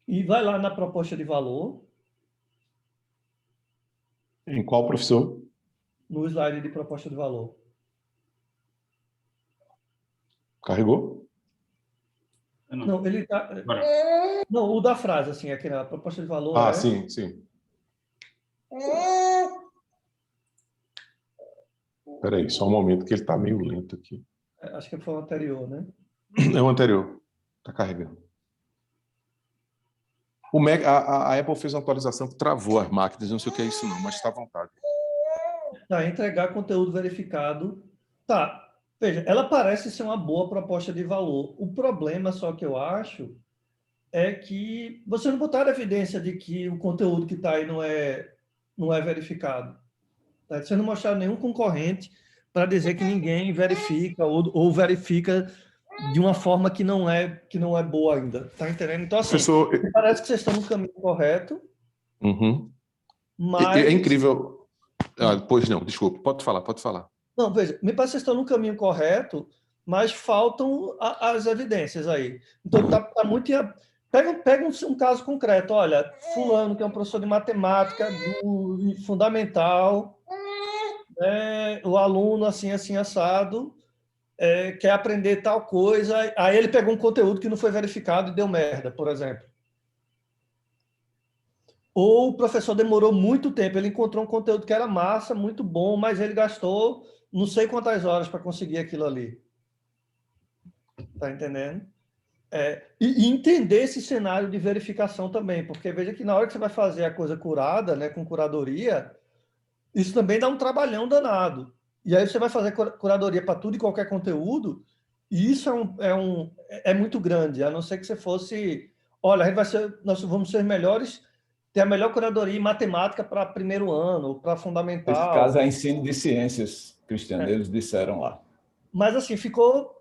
E vai lá na proposta de valor. Em qual, professor? No slide de proposta de valor. Carregou? Não, ele tá... Não, o da frase, assim, aqui na proposta de valor. Sim, sim. Espera aí, só um momento que ele está meio lento aqui. Acho que foi o anterior, né? É o anterior. Está carregando. A Apple fez uma atualização que travou as máquinas, não sei o que é isso não, mas está à vontade. Tá, entregar conteúdo verificado. Tá, veja, ela parece ser uma boa proposta de valor. O problema, só que eu acho, é que você não botar evidência de que o conteúdo que está aí não é verificado. Tá? Você não mostrar nenhum concorrente para dizer que ninguém verifica ou verifica de uma forma que não é boa ainda. Tá entendendo? Então, assim, professor, parece que vocês estão no caminho correto, mas... É incrível... pois não, desculpa, pode falar. Não, veja, me parece que vocês estão no caminho correto, mas faltam as evidências aí. Então, tá muito... Pega um caso concreto. Olha, fulano, que é um professor de matemática do fundamental, o aluno, assim, assado, quer aprender tal coisa, aí ele pegou um conteúdo que não foi verificado e deu merda, por exemplo. Ou o professor demorou muito tempo, ele encontrou um conteúdo que era massa, muito bom, mas ele gastou não sei quantas horas para conseguir aquilo ali. Tá entendendo? E entender esse cenário de verificação também, porque veja que na hora que você vai fazer a coisa curada, né, com curadoria, isso também dá um trabalhão danado. E aí você vai fazer curadoria para tudo e qualquer conteúdo, e isso é muito grande, a não ser que você fosse... Olha, nós vamos ser melhores, ter a melhor curadoria em matemática para primeiro ano, para fundamental. Nesse caso é ensino de ciências, Cristiano, eles disseram lá. Mas, assim, ficou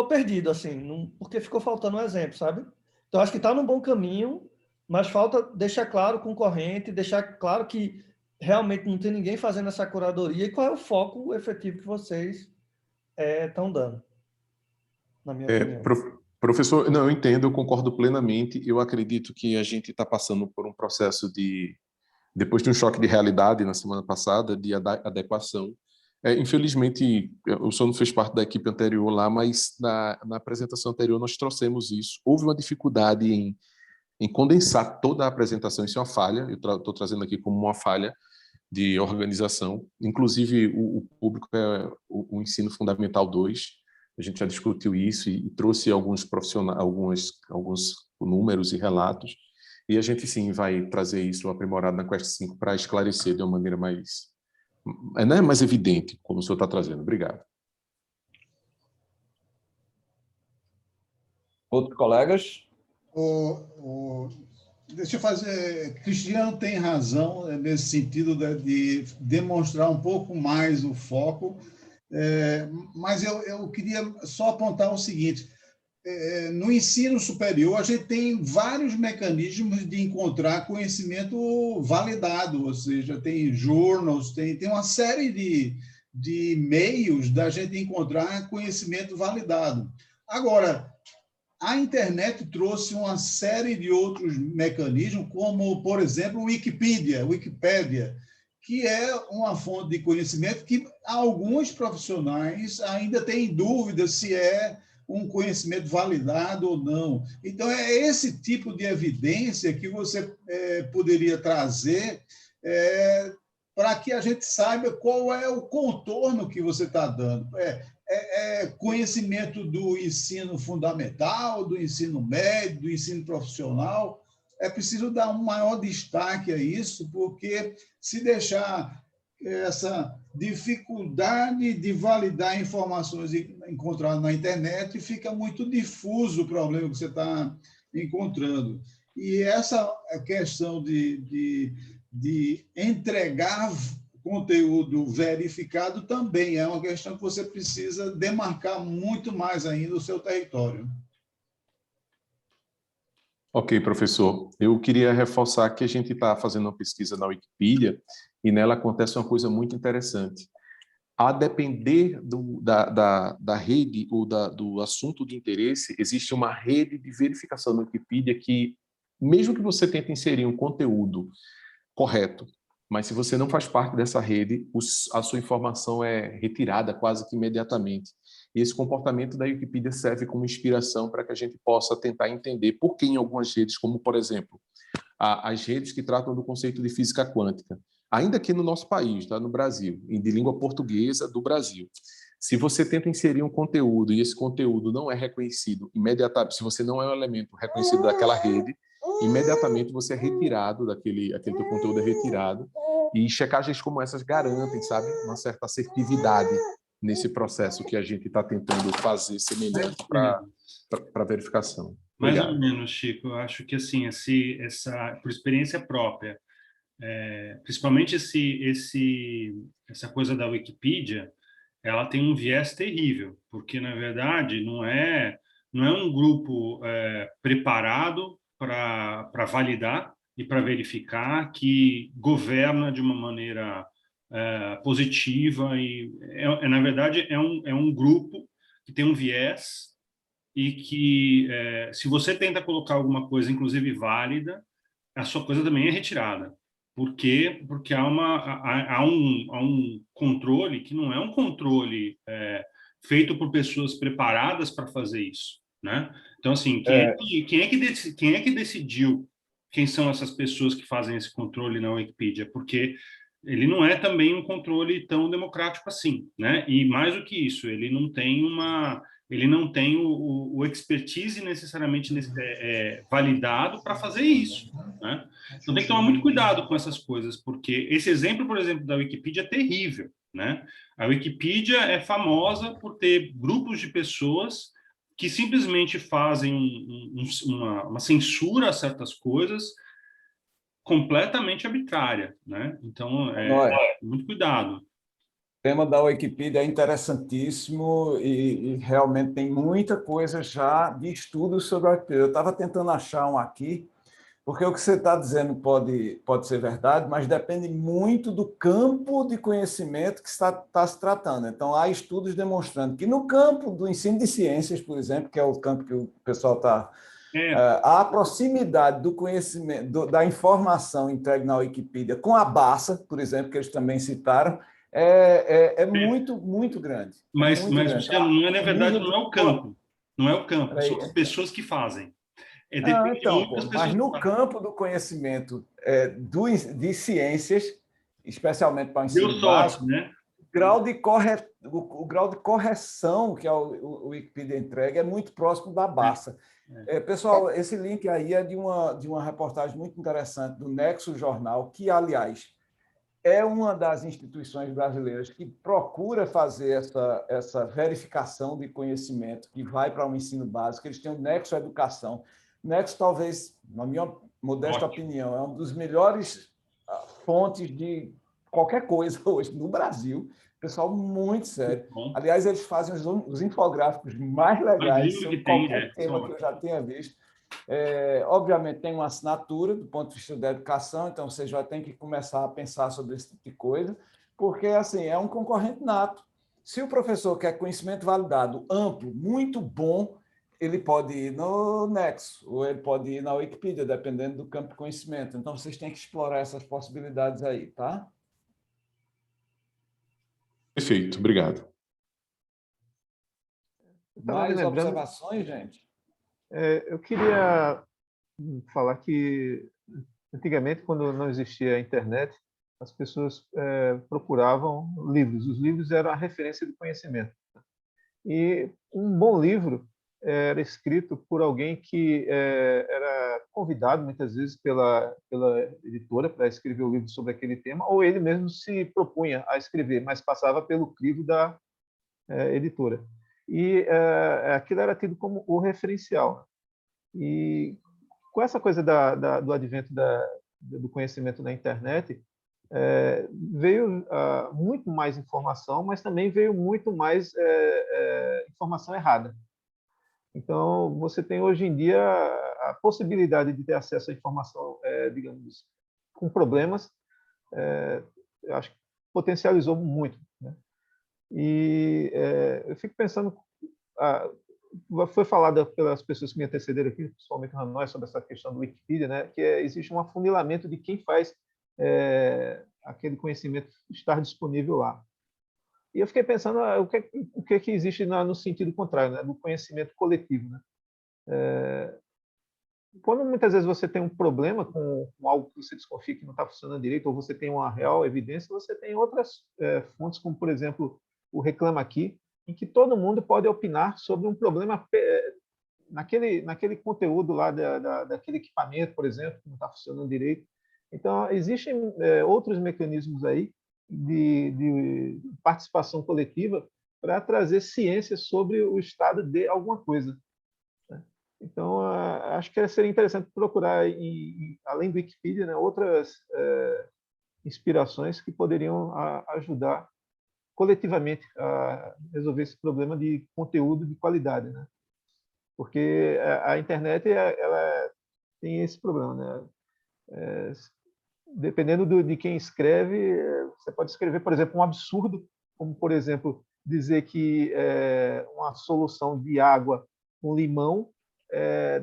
perdido, assim, porque ficou faltando um exemplo, sabe? Então, acho que está num bom caminho, mas falta deixar claro o concorrente, deixar claro que realmente não tem ninguém fazendo essa curadoria e qual é o foco efetivo que vocês estão dando, na minha opinião. Professor, não, eu entendo, eu concordo plenamente. Eu acredito que a gente está passando por um processo depois de um choque de realidade na semana passada, de adequação. Infelizmente, o senhor não fez parte da equipe anterior lá, mas na apresentação anterior nós trouxemos isso. Houve uma dificuldade em condensar toda a apresentação, isso é uma falha, eu estou trazendo aqui como uma falha de organização. Inclusive, o público é o Ensino Fundamental 2, a gente já discutiu isso e trouxe alguns profissionais, alguns números e relatos, e a gente sim vai trazer isso aprimorado na Quest 5 para esclarecer de uma maneira mais evidente, como o senhor está trazendo. Obrigado. Outros colegas? Deixa eu fazer... Cristiano tem razão nesse sentido de demonstrar um pouco mais o foco, mas eu queria só apontar o seguinte: no ensino superior, a gente tem vários mecanismos de encontrar conhecimento validado, ou seja, tem journals, tem uma série de meios da gente encontrar conhecimento validado. Agora, a internet trouxe uma série de outros mecanismos, como, por exemplo, Wikipédia, que é uma fonte de conhecimento que alguns profissionais ainda têm dúvidas se é um conhecimento validado ou não. Então, é esse tipo de evidência que você poderia trazer para que a gente saiba qual é o contorno que você está dando. Conhecimento do ensino fundamental, do ensino médio, do ensino profissional. É preciso dar um maior destaque a isso, porque se deixar essa dificuldade de validar informações encontradas na internet, fica muito difuso o problema que você está encontrando. E essa questão de entregar conteúdo verificado também é uma questão que você precisa demarcar muito mais ainda o seu território. Ok, professor. Eu queria reforçar que a gente está fazendo uma pesquisa na Wikipedia e nela acontece uma coisa muito interessante. A depender da rede ou do assunto de interesse, existe uma rede de verificação na Wikipedia que, mesmo que você tente inserir um conteúdo correto, mas se você não faz parte dessa rede, a sua informação é retirada quase que imediatamente. E esse comportamento da Wikipedia serve como inspiração para que a gente possa tentar entender por que em algumas redes, como, por exemplo, as redes que tratam do conceito de física quântica, ainda aqui no nosso país, tá, no Brasil, e de língua portuguesa do Brasil, se você tenta inserir um conteúdo e esse conteúdo não é reconhecido imediatamente, se você não é um elemento reconhecido daquela rede, imediatamente você é retirado aquele teu conteúdo é retirado, e checagens como essas garantem, sabe, uma certa assertividade nesse processo que a gente está tentando fazer semelhante para verificação. Obrigado. Mais ou menos, Chico. Eu acho que assim, por experiência própria, principalmente essa coisa da Wikipedia, ela tem um viés terrível, porque na verdade não é um grupo preparado para validar e para verificar, que governa de uma maneira positiva, e na verdade é um grupo que tem um viés e que, se você tenta colocar alguma coisa, inclusive válida, a sua coisa também é retirada. Por quê? Porque há um controle que não é um controle feito por pessoas preparadas para fazer isso, né? Então, assim, quem é que decidiu quem são essas pessoas que fazem esse controle na Wikipedia? Porque ele não é também um controle tão democrático assim, né? E mais do que isso, ele não tem o expertise necessariamente validado para fazer isso, né? Então tem que tomar muito cuidado com essas coisas, porque esse exemplo, por exemplo, da Wikipedia é terrível, né? A Wikipedia é famosa por ter grupos de pessoas que simplesmente fazem uma censura a certas coisas completamente arbitrária, né? Então, muito cuidado. O tema da Wikipedia é interessantíssimo e realmente tem muita coisa já de estudo sobre a Wikipedia. Eu estava tentando achar um aqui, porque o que você está dizendo pode ser verdade, mas depende muito do campo de conhecimento que está se tratando. Então, há estudos demonstrando que no campo do ensino de ciências, por exemplo, que é o campo que o pessoal está... a proximidade do conhecimento, da informação entregue na Wikipedia com a Barça, por exemplo, que eles também citaram, muito, muito grande. Mas Luciano, não é, na verdade, não é o campo. Não é o campo, são as pessoas que fazem. Mas no campo do conhecimento de ciências, especialmente para o ensino básico, né? o grau de correção que o Wikipedia entrega é muito próximo da Barça. Pessoal, esse link aí é de uma reportagem muito interessante do Nexo Jornal, que, aliás, é uma das instituições brasileiras que procura fazer essa verificação de conhecimento que vai para o ensino básico. Eles têm o Nexo Educação. O Nexo, talvez, na minha modesta opinião, é uma das melhores fontes de qualquer coisa hoje no Brasil. Pessoal muito sério. Aliás, eles fazem os infográficos mais legais sobre qualquer tema que eu já tenha visto. Obviamente, tem uma assinatura do ponto de vista da educação, então você já tem que começar a pensar sobre esse tipo de coisa, porque assim, é um concorrente nato. Se o professor quer conhecimento validado, amplo, muito bom, ele pode ir no Nexo, ou ele pode ir na Wikipedia, dependendo do campo de conhecimento. Então, vocês têm que explorar essas possibilidades aí, tá? Perfeito, obrigado. Mais observações, gente? Eu queria falar que, antigamente, quando não existia a internet, as pessoas procuravam livros. Os livros eram a referência do conhecimento. E um bom livro era escrito por alguém que era convidado muitas vezes pela editora para escrever o livro sobre aquele tema, ou ele mesmo se propunha a escrever, mas passava pelo crivo da editora. E aquilo era tido como o referencial. E com essa coisa do advento do conhecimento na internet, veio muito mais informação, mas também veio muito mais informação errada. Então, você tem hoje em dia a possibilidade de ter acesso à informação, digamos, com problemas, eu acho que potencializou muito, né? E eu fico pensando, foi falado pelas pessoas que me antecederam aqui, principalmente o Hanoi, sobre essa questão do Wikipedia, né, que existe um afunilamento de quem faz aquele conhecimento estar disponível lá. E eu fiquei pensando o que existe no sentido contrário, né, do conhecimento coletivo, né? Quando muitas vezes você tem um problema com algo que você desconfia que não está funcionando direito, ou você tem uma real evidência, você tem outras fontes, como, por exemplo, o Reclama Aqui, em que todo mundo pode opinar sobre um problema naquele conteúdo lá daquele equipamento, por exemplo, que não está funcionando direito. Então, existem outros mecanismos aí de participação coletiva para trazer ciência sobre o estado de alguma coisa. Então, acho que seria interessante procurar, além do Wikipedia, né, outras inspirações que poderiam ajudar coletivamente a resolver esse problema de conteúdo de qualidade, né? Porque a internet ela tem esse problema, né? Dependendo de quem escreve, você pode escrever, por exemplo, um absurdo, como, por exemplo, dizer que uma solução de água com limão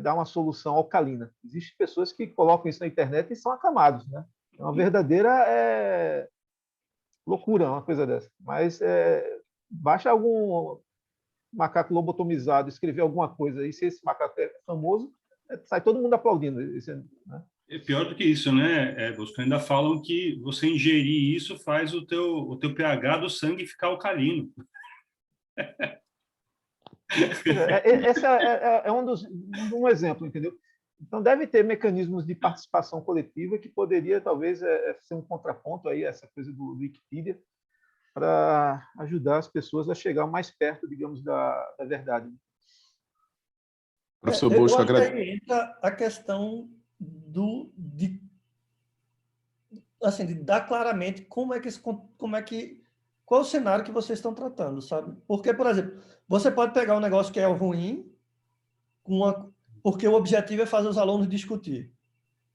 dá uma solução alcalina. Existem pessoas que colocam isso na internet e são aclamados, né? É uma verdadeira loucura, uma coisa dessa. Mas basta algum macaco lobotomizado escrever alguma coisa, e se esse macaco é famoso, sai todo mundo aplaudindo. Né? É pior do que isso, né? Os ainda falam que você ingerir isso faz o teu pH do sangue ficar alcalino. Esse é um exemplo, entendeu? Então, deve ter mecanismos de participação coletiva que poderia, talvez, ser um contraponto aí a essa coisa do Wikipedia, para ajudar as pessoas a chegar mais perto, digamos, da verdade. Professor Bosco, eu acho que aí entra a questão de dar claramente qual é o cenário que vocês estão tratando, sabe? Porque, por exemplo, você pode pegar um negócio que é ruim, porque o objetivo é fazer os alunos discutir.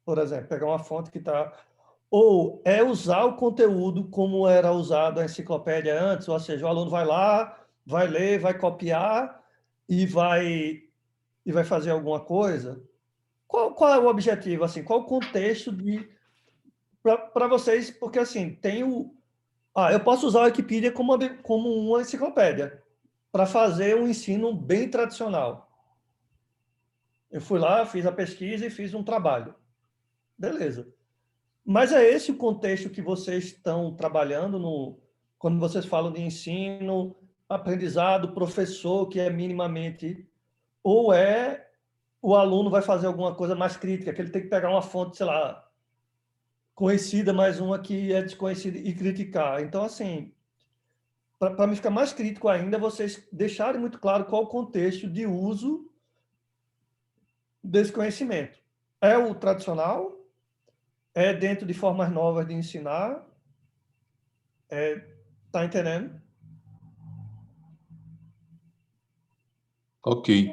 Por exemplo, pegar uma fonte que está... Ou usar o conteúdo como era usado a enciclopédia antes, ou seja, o aluno vai lá, vai ler, vai copiar e vai fazer alguma coisa. Qual é o objetivo? Assim, qual o contexto para vocês? Porque, assim, eu posso usar a Wikipedia como uma enciclopédia para fazer um ensino bem tradicional. Eu fui lá, fiz a pesquisa e fiz um trabalho. Beleza. Mas é esse o contexto que vocês estão trabalhando quando vocês falam de ensino, aprendizado, professor, que é minimamente... Ou o aluno vai fazer alguma coisa mais crítica, que ele tem que pegar uma fonte, sei lá, conhecida, mais uma que é desconhecida e criticar. Então, assim, para me ficar mais crítico ainda, vocês deixarem muito claro qual o contexto de uso desse conhecimento. É o tradicional? É dentro de formas novas de ensinar? Tá entendendo? Ok.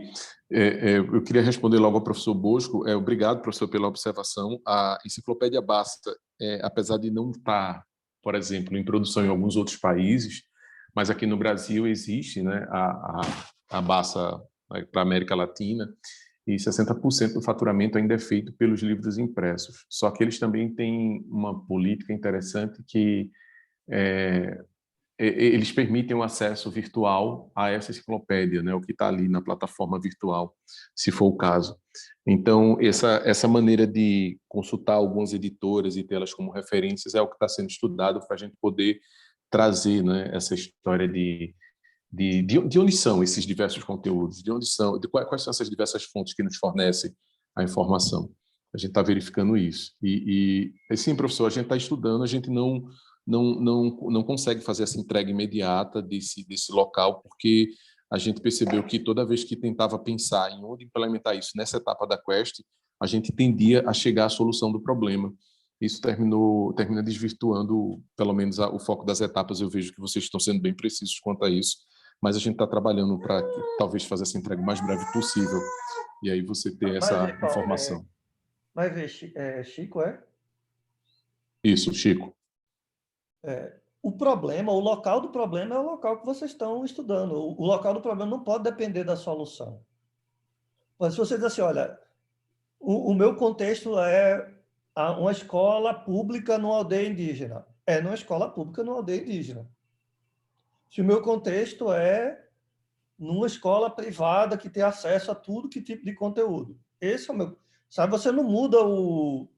Eu queria responder logo ao professor Bosco. Obrigado, professor, pela observação. A enciclopédia Basta, apesar de não estar, por exemplo, em produção em alguns outros países, mas aqui no Brasil existe, né, a Basta para a América Latina, e 60% do faturamento ainda é feito pelos livros impressos. Só que eles também têm uma política interessante que eles permitem o acesso virtual a essa enciclopédia, né, o que está ali na plataforma virtual, se for o caso. Então, essa maneira de consultar algumas editoras e tê-las como referências é o que está sendo estudado para a gente poder trazer, né, essa história de de onde são esses diversos conteúdos, de onde são, quais são essas diversas fontes que nos fornecem a informação. A gente está verificando isso. Sim, professor, a gente está estudando, a gente não consegue fazer essa entrega imediata desse local, porque a gente percebeu que toda vez que tentava pensar em onde implementar isso nessa etapa da Quest, a gente tendia a chegar à solução do problema. Isso termina desvirtuando, pelo menos, o foco das etapas. Eu vejo que vocês estão sendo bem precisos quanto a isso, mas a gente está trabalhando para talvez fazer essa entrega o mais breve possível, e aí você ter essa informação. Vai ver, Chico, é? Isso, Chico. O problema, o local do problema é o local que vocês estão estudando. O local do problema não pode depender da solução. Mas se você diz assim, olha, o meu contexto é uma escola pública numa aldeia indígena. É numa escola pública numa aldeia indígena. Se o meu contexto é numa escola privada que tem acesso a tudo que tipo de conteúdo. Esse é o meu... Sabe, você não muda o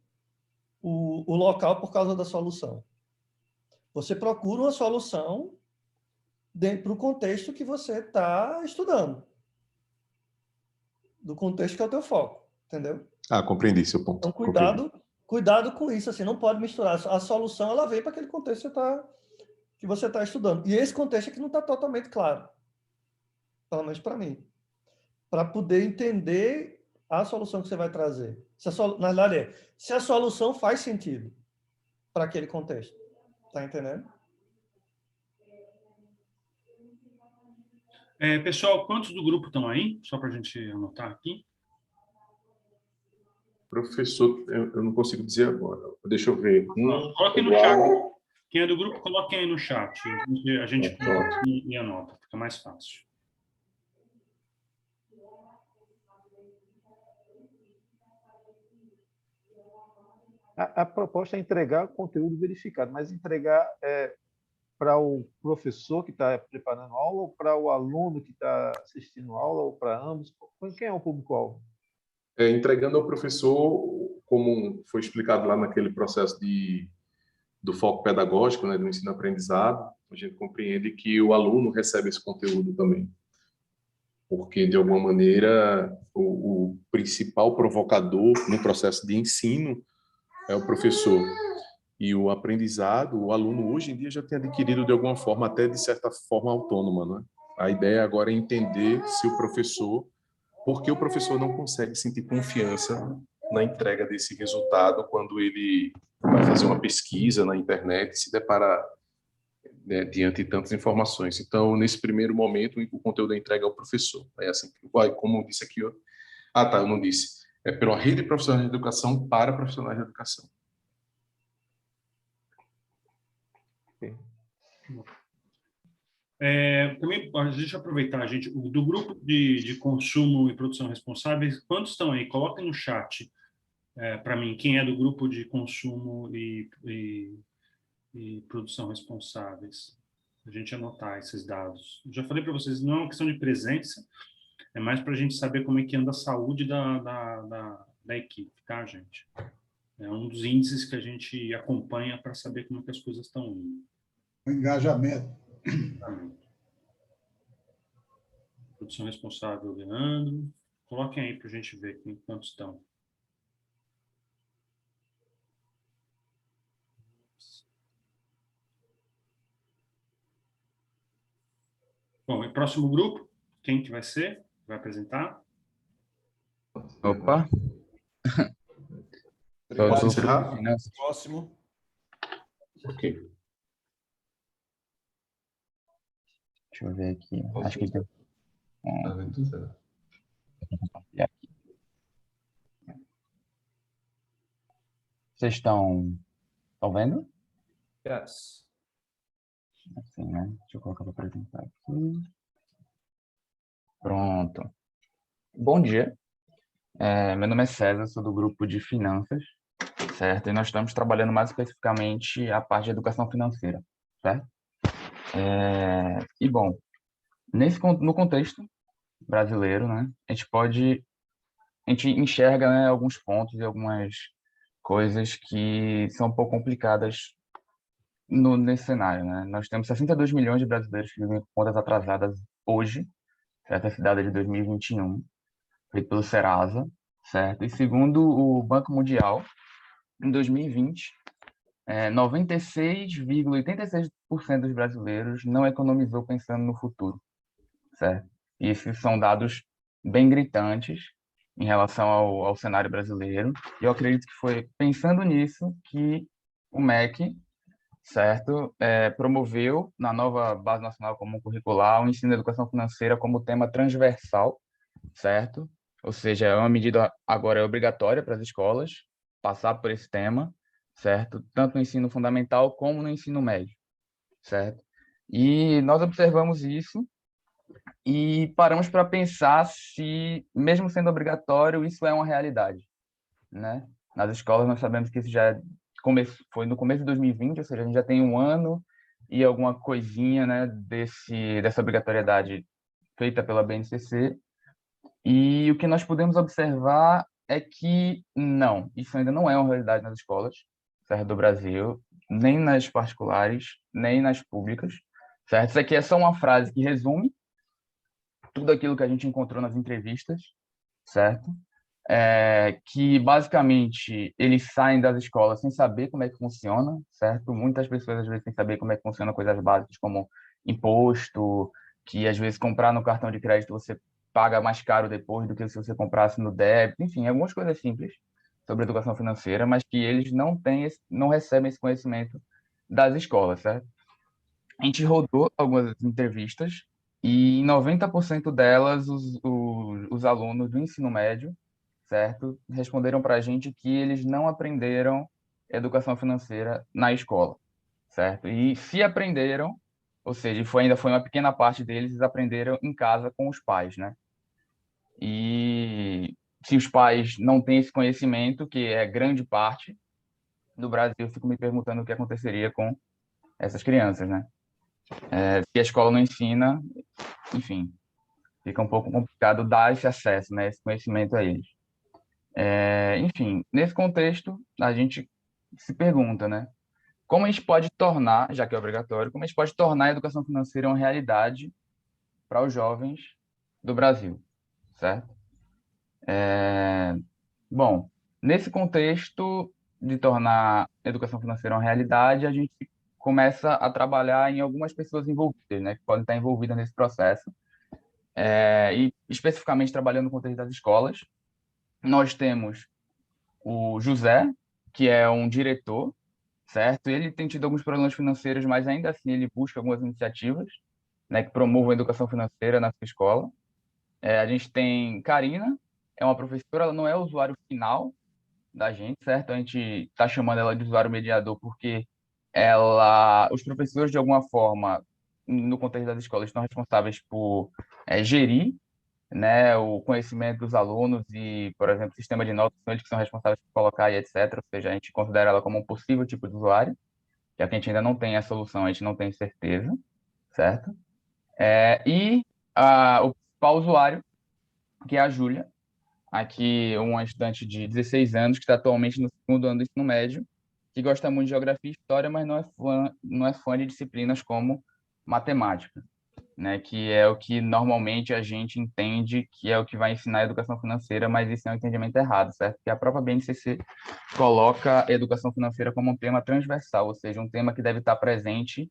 local por causa da solução. Você procura uma solução dentro do contexto que você está estudando. Do contexto que é o teu foco, entendeu? Compreendi seu ponto. Então, cuidado com isso, assim, não pode misturar. A solução, ela vem para aquele contexto que você está estudando. E esse contexto aqui não está totalmente claro. Pelo menos para mim. Para poder entender a solução que você vai trazer. Na verdade, se a solução faz sentido para aquele contexto. Tá entendendo? Pessoal, quantos do grupo estão aí? Só para a gente anotar aqui. Professor, eu não consigo dizer agora. Deixa eu ver. Coloque no chat. Quem é do grupo, coloque aí no chat. A gente coloca e anota. Fica mais fácil. A proposta é entregar conteúdo verificado, mas entregar para o professor que está preparando a aula, ou para o aluno que está assistindo a aula, ou para ambos? Quem é o público-alvo? Entregando ao professor, como foi explicado lá naquele processo do foco pedagógico, né, do ensino-aprendizado, a gente compreende que o aluno recebe esse conteúdo também. Porque, de alguma maneira, o principal provocador no processo de ensino é o professor. E o aprendizado, o aluno hoje em dia já tem adquirido de alguma forma, até de certa forma autônoma, né? A ideia agora é entender se o professor, porque o professor não consegue sentir confiança na entrega desse resultado quando ele vai fazer uma pesquisa na internet e se depara, né, diante de tantas informações. Então, nesse primeiro momento, o conteúdo da entrega é ao professor. É assim, como eu disse aqui, eu não disse. É pela rede profissional de educação para profissionais de educação. Também, deixa eu aproveitar, gente, do grupo de consumo e produção responsáveis, quantos estão aí? Coloquem no chat para mim, quem é do grupo de consumo e produção responsáveis. A gente anotar esses dados. Eu já falei para vocês, não é uma questão de presença, é mais para a gente saber como é que anda a saúde da equipe, tá, gente? É um dos índices que a gente acompanha para saber como é que as coisas estão indo. O engajamento. Produção responsável, Leandro. Coloquem aí para a gente ver quantos estão. Bom, e próximo grupo, quem que vai ser? Vai apresentar? Opa! Pode encerrar? Próximo. Ok. Deixa eu ver aqui. Acho que deu. Vocês estão vendo? Yes. Assim, né? Deixa eu colocar para apresentar aqui. Pronto. Bom dia. Meu nome é César, sou do grupo de finanças, certo? E nós estamos trabalhando mais especificamente a parte de educação financeira, certo? E, bom, no contexto brasileiro, né, a gente enxerga, né, alguns pontos e algumas coisas que são um pouco complicadas nesse cenário, né? Nós temos 62 milhões de brasileiros que vivem com contas atrasadas hoje, certo? Esse dado é de 2021, feito pelo Serasa, certo? E segundo o Banco Mundial, em 2020, 96,86% dos brasileiros não economizou pensando no futuro, certo? E esses são dados bem gritantes em relação ao cenário brasileiro. E eu acredito que foi pensando nisso que o MEC, certo, promoveu na nova Base Nacional Comum Curricular o ensino da educação financeira como tema transversal, certo? Ou seja, é uma medida agora obrigatória para as escolas passar por esse tema, certo? Tanto no ensino fundamental como no ensino médio, certo? E nós observamos isso e paramos para pensar se, mesmo sendo obrigatório, isso é uma realidade, né? Nas escolas nós sabemos que isso já foi no começo de 2020, ou seja, a gente já tem um ano e alguma coisinha, né, dessa obrigatoriedade feita pela BNCC. E o que nós podemos observar é que não, isso ainda não é uma realidade nas escolas, certo, do Brasil, nem nas particulares, nem nas públicas, certo? Isso aqui é só uma frase que resume tudo aquilo que a gente encontrou nas entrevistas, certo? Que basicamente eles saem das escolas sem saber como é que funciona, certo? Muitas pessoas às vezes sem saber como é que funciona coisas básicas como imposto, que às vezes comprar no cartão de crédito você paga mais caro depois do que se você comprasse no débito, enfim, algumas coisas simples sobre educação financeira, mas que eles não recebem esse conhecimento das escolas, certo? A gente rodou algumas entrevistas e em 90% delas os alunos do ensino médio, certo, responderam para a gente que eles não aprenderam educação financeira na escola, certo? E se aprenderam, ou seja, ainda foi uma pequena parte deles, eles aprenderam em casa com os pais, né? E se os pais não têm esse conhecimento, que é grande parte do Brasil, eu fico me perguntando o que aconteceria com essas crianças, né? Se a escola não ensina, enfim, fica um pouco complicado dar esse acesso, né, esse conhecimento a eles. Enfim, nesse contexto, a gente se pergunta, né, como a gente pode tornar, já que é obrigatório, como a gente pode tornar a educação financeira uma realidade para os jovens do Brasil, certo? Bom, nesse contexto de tornar a educação financeira uma realidade, a gente começa a trabalhar em algumas pessoas envolvidas, né, que podem estar envolvidas nesse processo, e especificamente trabalhando no contexto das escolas. Nós temos o José, que é um diretor, certo? Ele tem tido alguns problemas financeiros, mas ainda assim ele busca algumas iniciativas, né, que promovam a educação financeira na sua escola. A gente tem Karina, é uma professora, ela não é usuário final da gente, certo? A gente está chamando ela de usuário mediador porque os professores, de alguma forma, no contexto das escolas, estão responsáveis por gerir, né, o conhecimento dos alunos e, por exemplo, o sistema de notas, são eles que são responsáveis por colocar e etc. Ou seja, a gente considera ela como um possível tipo de usuário, já que a gente ainda não tem a solução, a gente não tem certeza, certo? O principal usuário, que é a Júlia, aqui uma estudante de 16 anos, que está atualmente no segundo ano do ensino médio, que gosta muito de geografia e história, mas não é fã de disciplinas como matemática, né, que é o que normalmente a gente entende que é o que vai ensinar a educação financeira, mas isso é um entendimento errado, certo? Porque a própria BNCC coloca a educação financeira como um tema transversal, ou seja, um tema que deve estar presente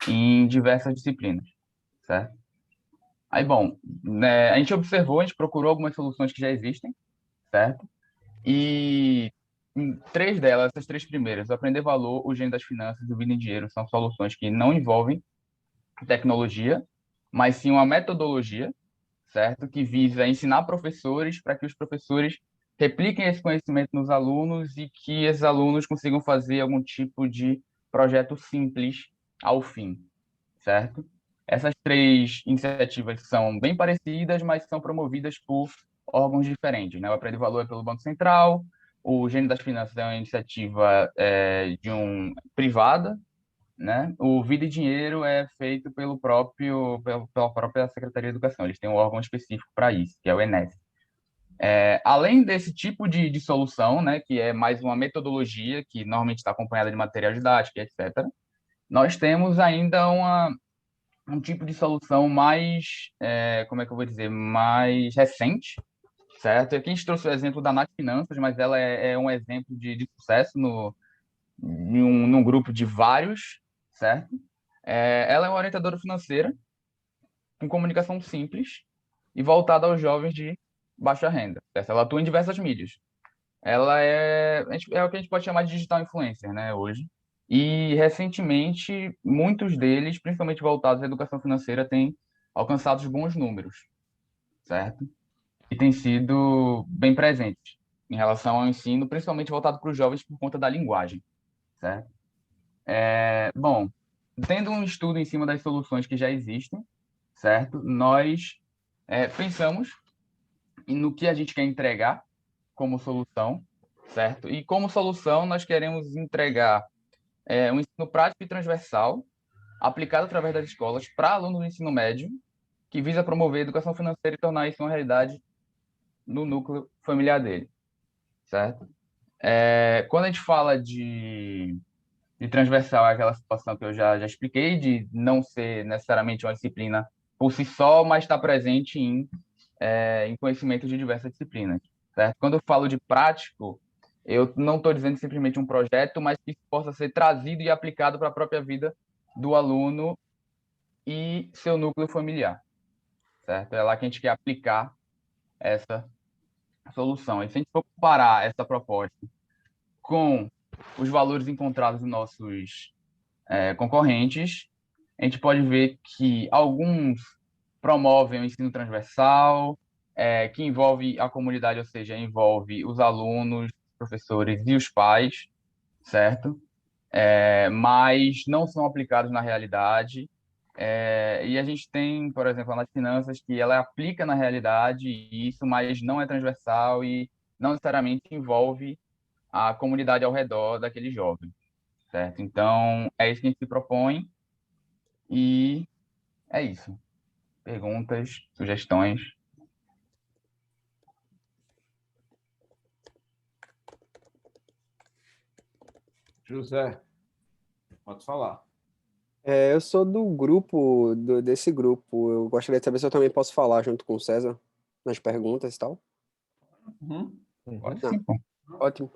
em diversas disciplinas, certo? Aí, bom, né, a gente observou, a gente procurou algumas soluções que já existem, certo? E em três delas, essas três primeiras, o Aprender Valor, o Gênio das Finanças e o Vida em Dinheiro, são soluções que não envolvem tecnologia, mas sim uma metodologia, certo? Que visa ensinar professores para que os professores repliquem esse conhecimento nos alunos e que esses alunos consigam fazer algum tipo de projeto simples ao fim, certo? Essas três iniciativas são bem parecidas, mas são promovidas por órgãos diferentes, né? O Aprender Valor é pelo Banco Central, o Gênio das Finanças é uma iniciativa privada, né? O Vida e Dinheiro é feito pela própria Secretaria de Educação. Eles têm um órgão específico para isso, que é o ENES. Além desse tipo de solução, né, que é mais uma metodologia que normalmente está acompanhada de material didático, etc., nós temos ainda um tipo de solução mais, como é que eu vou dizer, mais recente, certo? Aqui a gente trouxe o exemplo da Nath Finanças, mas ela é um exemplo de sucesso num grupo de vários, certo? Ela é uma orientadora financeira com comunicação simples e voltada aos jovens de baixa renda, certo? Ela atua em diversas mídias. Ela é o que a gente pode chamar de digital influencer, né, hoje. E, recentemente, muitos deles, principalmente voltados à educação financeira, têm alcançado bons números, certo? E têm sido bem presentes em relação ao ensino, principalmente voltado para os jovens por conta da linguagem, certo? Bom, tendo um estudo em cima das soluções que já existem, certo? Nós pensamos no que a gente quer entregar como solução, certo? E como solução nós queremos entregar um ensino prático e transversal aplicado através das escolas para alunos do ensino médio, que visa promover a educação financeira e tornar isso uma realidade no núcleo familiar dele, certo? Quando a gente fala de transversal, é aquela situação que eu já expliquei, de não ser necessariamente uma disciplina por si só, mas estar presente em conhecimento de diversas disciplinas, certo? Quando eu falo de prático, eu não estou dizendo simplesmente um projeto, mas que isso possa ser trazido e aplicado para a própria vida do aluno e seu núcleo familiar, certo? É lá que a gente quer aplicar essa solução. E se a gente for comparar essa proposta com os valores encontrados nos nossos concorrentes, a gente pode ver que alguns promovem o ensino transversal, que envolve a comunidade, ou seja, envolve os alunos, professores e os pais, certo? Mas não são aplicados na realidade. E a gente tem, por exemplo, nas finanças, que ela aplica na realidade isso, mas não é transversal e não necessariamente envolve a comunidade ao redor daquele jovem, certo? Então, é isso que a gente se propõe e é isso. Perguntas, sugestões? José, pode falar. Eu sou do grupo, desse grupo. Eu gostaria de saber se eu também posso falar junto com o César nas perguntas e tal. Pode sim, pô. Ótimo.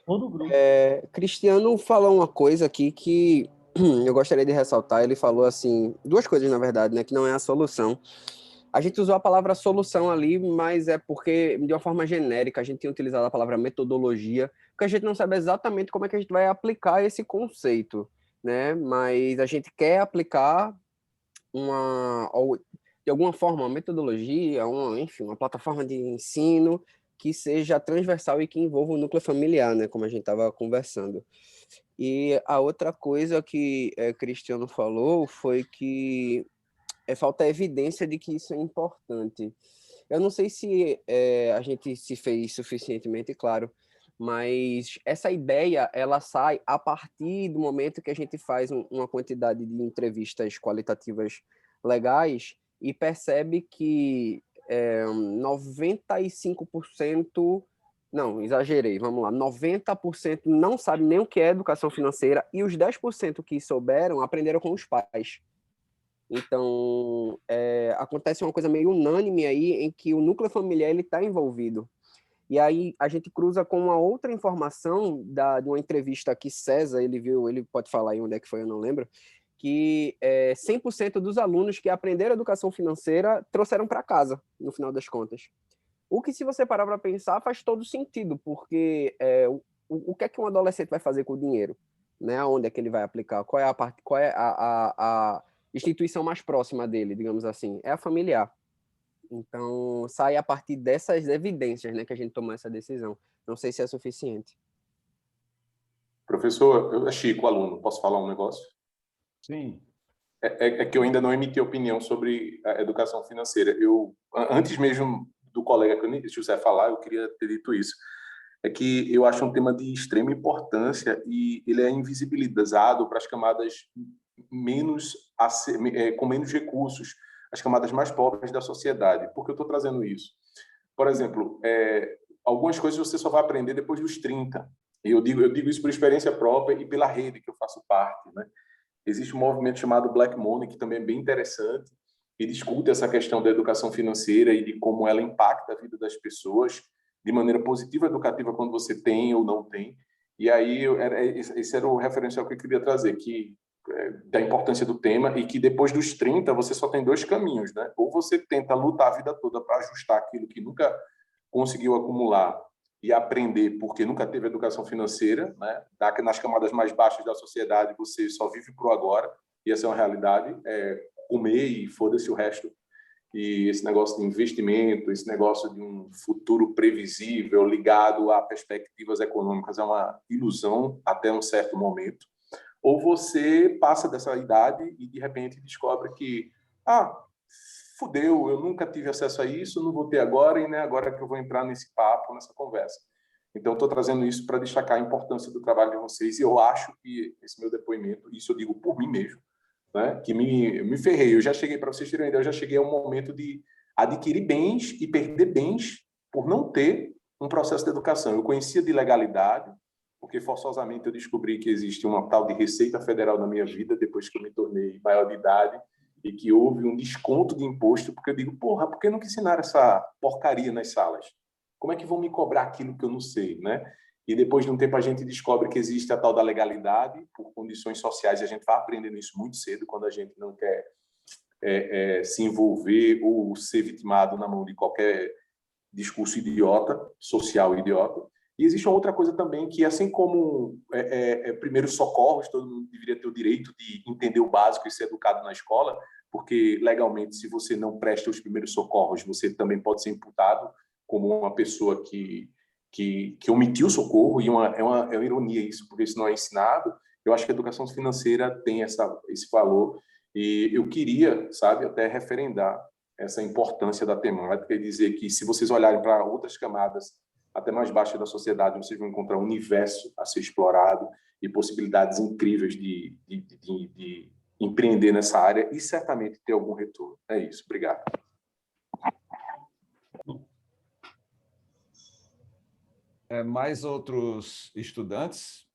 Todo grupo. Cristiano falou uma coisa aqui que eu gostaria de ressaltar. Ele falou assim, duas coisas, na verdade, né, que não é a solução. A gente usou a palavra solução ali, mas é porque, de uma forma genérica, a gente tinha utilizado a palavra metodologia, porque a gente não sabe exatamente como é que a gente vai aplicar esse conceito, né? Mas a gente quer aplicar de alguma forma, uma metodologia, enfim, uma plataforma de ensino que seja transversal e que envolva o núcleo familiar, né? Como a gente estava conversando. E a outra coisa que Cristiano falou foi que falta evidência de que isso é importante. Eu não sei se a gente se fez suficientemente claro, mas essa ideia, ela sai a partir do momento que a gente faz uma quantidade de entrevistas qualitativas legais e percebe que 95%, não, exagerei, vamos lá, 90% não sabe nem o que é educação financeira e os 10% que souberam aprenderam com os pais. Então, acontece uma coisa meio unânime aí, em que o núcleo familiar está envolvido. E aí a gente cruza com uma outra informação de uma entrevista que César, ele viu, ele pode falar aí onde é que foi, eu não lembro, que 100% dos alunos que aprenderam educação financeira trouxeram para casa, no final das contas. O que, se você parar para pensar, faz todo sentido, porque o que é que um adolescente vai fazer com o dinheiro? Né? Onde é que ele vai aplicar? Qual é a instituição mais próxima dele, digamos assim? É a familiar. Então, sai a partir dessas evidências, né, que a gente tomou essa decisão. Não sei se é suficiente. Professor, eu Chico, aluno, posso falar um negócio? Sim. É que eu ainda não emiti opinião sobre a educação financeira. Antes mesmo do colega José falar, eu queria ter dito isso. É que eu acho um tema de extrema importância e ele é invisibilizado para as camadas com menos recursos, as camadas mais pobres da sociedade. Por que eu estou trazendo isso? Por exemplo, algumas coisas você só vai aprender depois dos 30. Eu digo isso por experiência própria e pela rede que eu faço parte, né? Existe um movimento chamado Black Money, que também é bem interessante, e discute essa questão da educação financeira e de como ela impacta a vida das pessoas de maneira positiva, educativa, quando você tem ou não tem. E aí, esse era o referencial que eu queria trazer, que da importância do tema, e que depois dos 30 você só tem dois caminhos, né? Ou você tenta lutar a vida toda para ajustar aquilo que nunca conseguiu acumular e aprender porque nunca teve educação financeira, né? Nas camadas mais baixas da sociedade você só vive pro agora, e essa é uma realidade, comer e foda-se o resto. E esse negócio de investimento, esse negócio de um futuro previsível ligado a perspectivas econômicas é uma ilusão até um certo momento. Ou você passa dessa idade e, de repente, descobre que fudeu, eu nunca tive acesso a isso, não vou ter agora, e não é agora que eu vou entrar nesse papo, nessa conversa. Então, estou trazendo isso para destacar a importância do trabalho de vocês, e eu acho que esse meu depoimento, isso eu digo por mim mesmo, né, que me ferrei. Eu já cheguei, para vocês terem uma ideia, eu já cheguei a um momento de adquirir bens e perder bens por não ter um processo de educação. Eu conhecia de legalidade, porque forçosamente eu descobri que existe uma tal de Receita Federal na minha vida, depois que eu me tornei maior de idade, e que houve um desconto de imposto, porque eu digo, porra, por que nunca ensinaram essa porcaria nas salas? Como é que vão me cobrar aquilo que eu não sei, né? E depois de um tempo a gente descobre que existe a tal da legalidade, por condições sociais, e a gente vai aprendendo isso muito cedo, quando a gente não quer se envolver ou ser vitimado na mão de qualquer discurso idiota, social idiota. E existe uma outra coisa também, que assim como primeiros socorros, todo mundo deveria ter o direito de entender o básico e ser educado na escola, porque legalmente, se você não presta os primeiros socorros, você também pode ser imputado como uma pessoa que omitiu o socorro, e é uma ironia isso, porque isso não é ensinado. Eu acho que a educação financeira tem esse valor, e eu queria, sabe, até referendar essa importância da temática e dizer que, se vocês olharem para outras camadas até mais baixas da sociedade, vocês vão encontrar um universo a ser explorado e possibilidades incríveis de empreender nessa área e certamente ter algum retorno. É isso. Obrigado. Mais outros estudantes?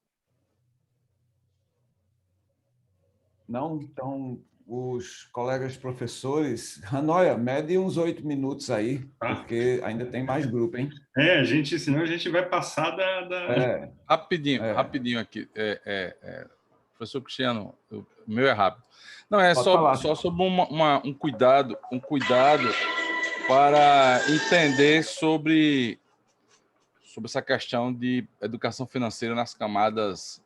Não? Então, os colegas professores... Ranoia, mede uns 8 minutos aí, porque ainda tem mais grupo, hein? Senão a gente vai passar da... Rapidinho aqui. Professor Cristiano, o meu é rápido. Não, só sobre um cuidado para entender sobre essa questão de educação financeira nas camadas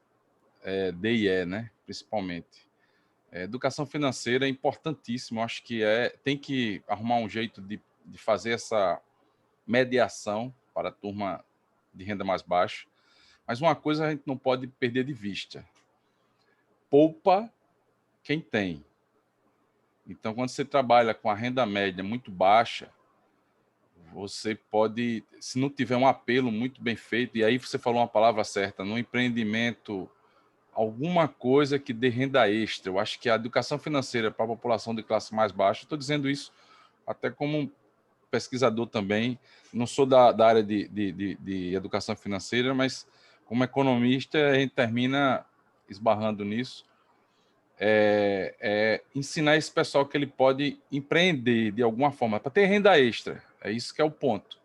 D e E, né? Principalmente. Educação financeira é importantíssima. Eu acho que tem que arrumar um jeito de fazer essa mediação para a turma de renda mais baixa. Mas uma coisa a gente não pode perder de vista. Poupa quem tem. Então, quando você trabalha com a renda média muito baixa, você pode, se não tiver um apelo muito bem feito, e aí você falou uma palavra certa, no empreendimento, alguma coisa que dê renda extra. Eu acho que a educação financeira para a população de classe mais baixa, estou dizendo isso até como pesquisador também, não sou da área de educação financeira, mas como economista a gente termina esbarrando nisso, ensinar esse pessoal que ele pode empreender de alguma forma, para ter renda extra. É isso que é o ponto.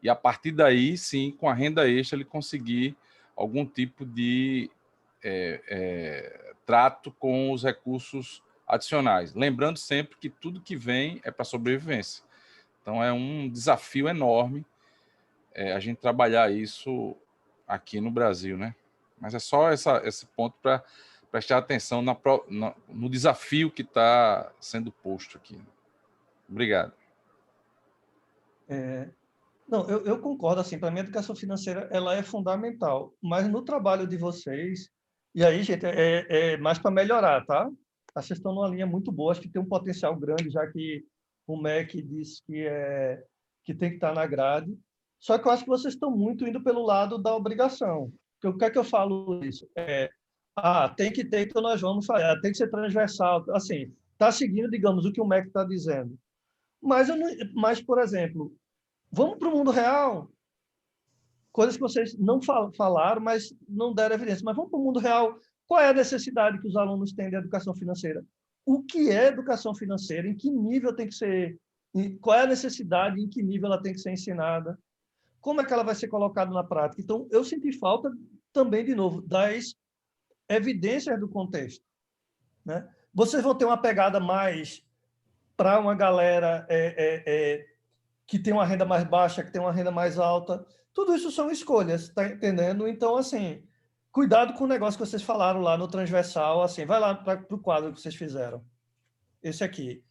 E a partir daí, sim, com a renda extra, ele conseguir algum tipo de trato com os recursos adicionais. Lembrando sempre que tudo que vem é para sobrevivência. Então, é um desafio enorme a gente trabalhar isso aqui no Brasil, né? Mas é só esse ponto para prestar atenção no desafio que está sendo posto aqui. Obrigado. Não, eu concordo, assim, para mim a educação financeira ela é fundamental, mas no trabalho de vocês, e aí, gente, é mais para melhorar, tá? Vocês estão numa linha muito boa, acho que tem um potencial grande, já que o MEC disse que tem que estar na grade, só que eu acho que vocês estão muito indo pelo lado da obrigação. O que é que eu falo isso? Tem que ter, então nós vamos fazer, tem que ser transversal, assim, está seguindo, digamos, o que o MEC está dizendo. Mas, por exemplo, vamos para o mundo real, coisas que vocês não falaram, mas não deram evidência, mas vamos para o mundo real, Qual é a necessidade que os alunos têm de educação financeira? O que é educação financeira? Em que nível tem que ser? Qual é a necessidade? Em que nível ela tem que ser ensinada? Como é que ela vai ser colocada na prática? Então, eu senti falta também, de novo, das evidências do contexto, né? Vocês vão ter uma pegada mais para uma galera que tem uma renda mais baixa, que tem uma renda mais alta. Tudo isso são escolhas, tá entendendo? Então, assim, cuidado com o negócio que vocês falaram lá no transversal, assim, vai lá para o quadro que vocês fizeram. Esse aqui.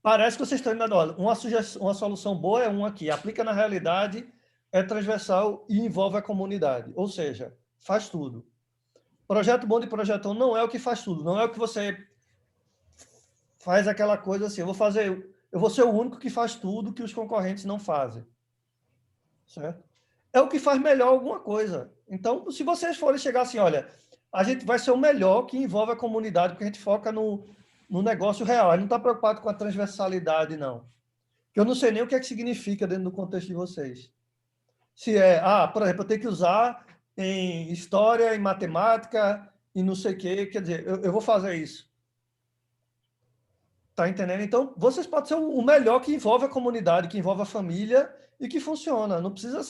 Parece que vocês estão indo... Olha, uma solução boa é uma aqui, aplica na realidade, é transversal e envolve a comunidade. Ou seja, faz tudo. Projeto bom de projetão não é o que faz tudo, não é o que você faz aquela coisa assim, eu vou ser o único que faz tudo que os concorrentes não fazem. Certo? É o que faz melhor alguma coisa. Então, se vocês forem chegar assim, olha, a gente vai ser o melhor que envolve a comunidade, porque a gente foca no negócio real. A gente não está preocupado com a transversalidade, não. Eu não sei nem o que é que significa dentro do contexto de vocês. Se é, por exemplo, eu tenho que usar em história, em matemática, e não sei o quê, quer dizer, eu vou fazer isso. Tá entendendo? Então, vocês podem ser o melhor que envolve a comunidade, que envolve a família e que funciona. Não precisa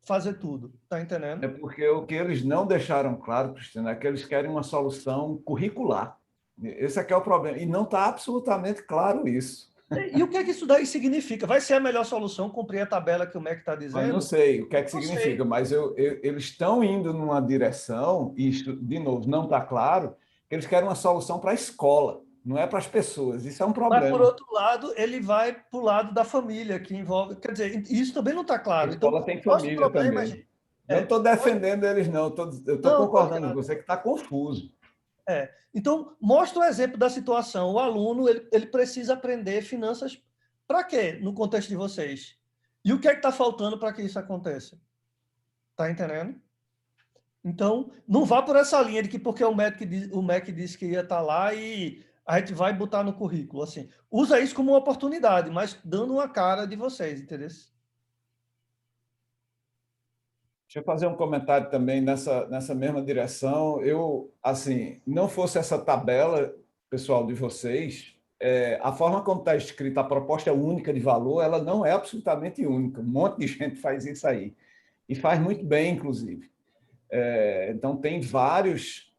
fazer tudo. Tá entendendo? É porque o que eles não deixaram claro, Cristiano, é que eles querem uma solução curricular. Esse aqui é o problema. E não está absolutamente claro isso. E o que é que isso daí significa? Vai ser a melhor solução cumprir a tabela que o MEC está dizendo? Mas não sei o que é que significa, mas eles estão indo numa direção, e isso, de novo, não está claro, que eles querem uma solução para a escola, não é para as pessoas. Isso é um problema. Mas, por outro lado, ele vai para o lado da família, que envolve... Quer dizer, isso também não está claro. A escola tem família também. Não estou defendendo eles, não. Eu estou concordando com você que está confuso. Então, mostra o exemplo da situação. O aluno ele precisa aprender finanças para quê, no contexto de vocês? E o que é que está faltando para que isso aconteça? Está entendendo? Então, não vá por essa linha de que porque o MEC disse que ia estar lá e a gente vai botar no currículo. Assim, usa isso como uma oportunidade, mas dando uma cara de vocês, entendeu? Deixa eu fazer um comentário também nessa mesma direção. Eu, assim, não fosse essa tabela, pessoal, de vocês, a forma como está escrita a proposta única de valor, ela não é absolutamente única. Um monte de gente faz isso aí. E faz muito bem, inclusive. Então, tem várias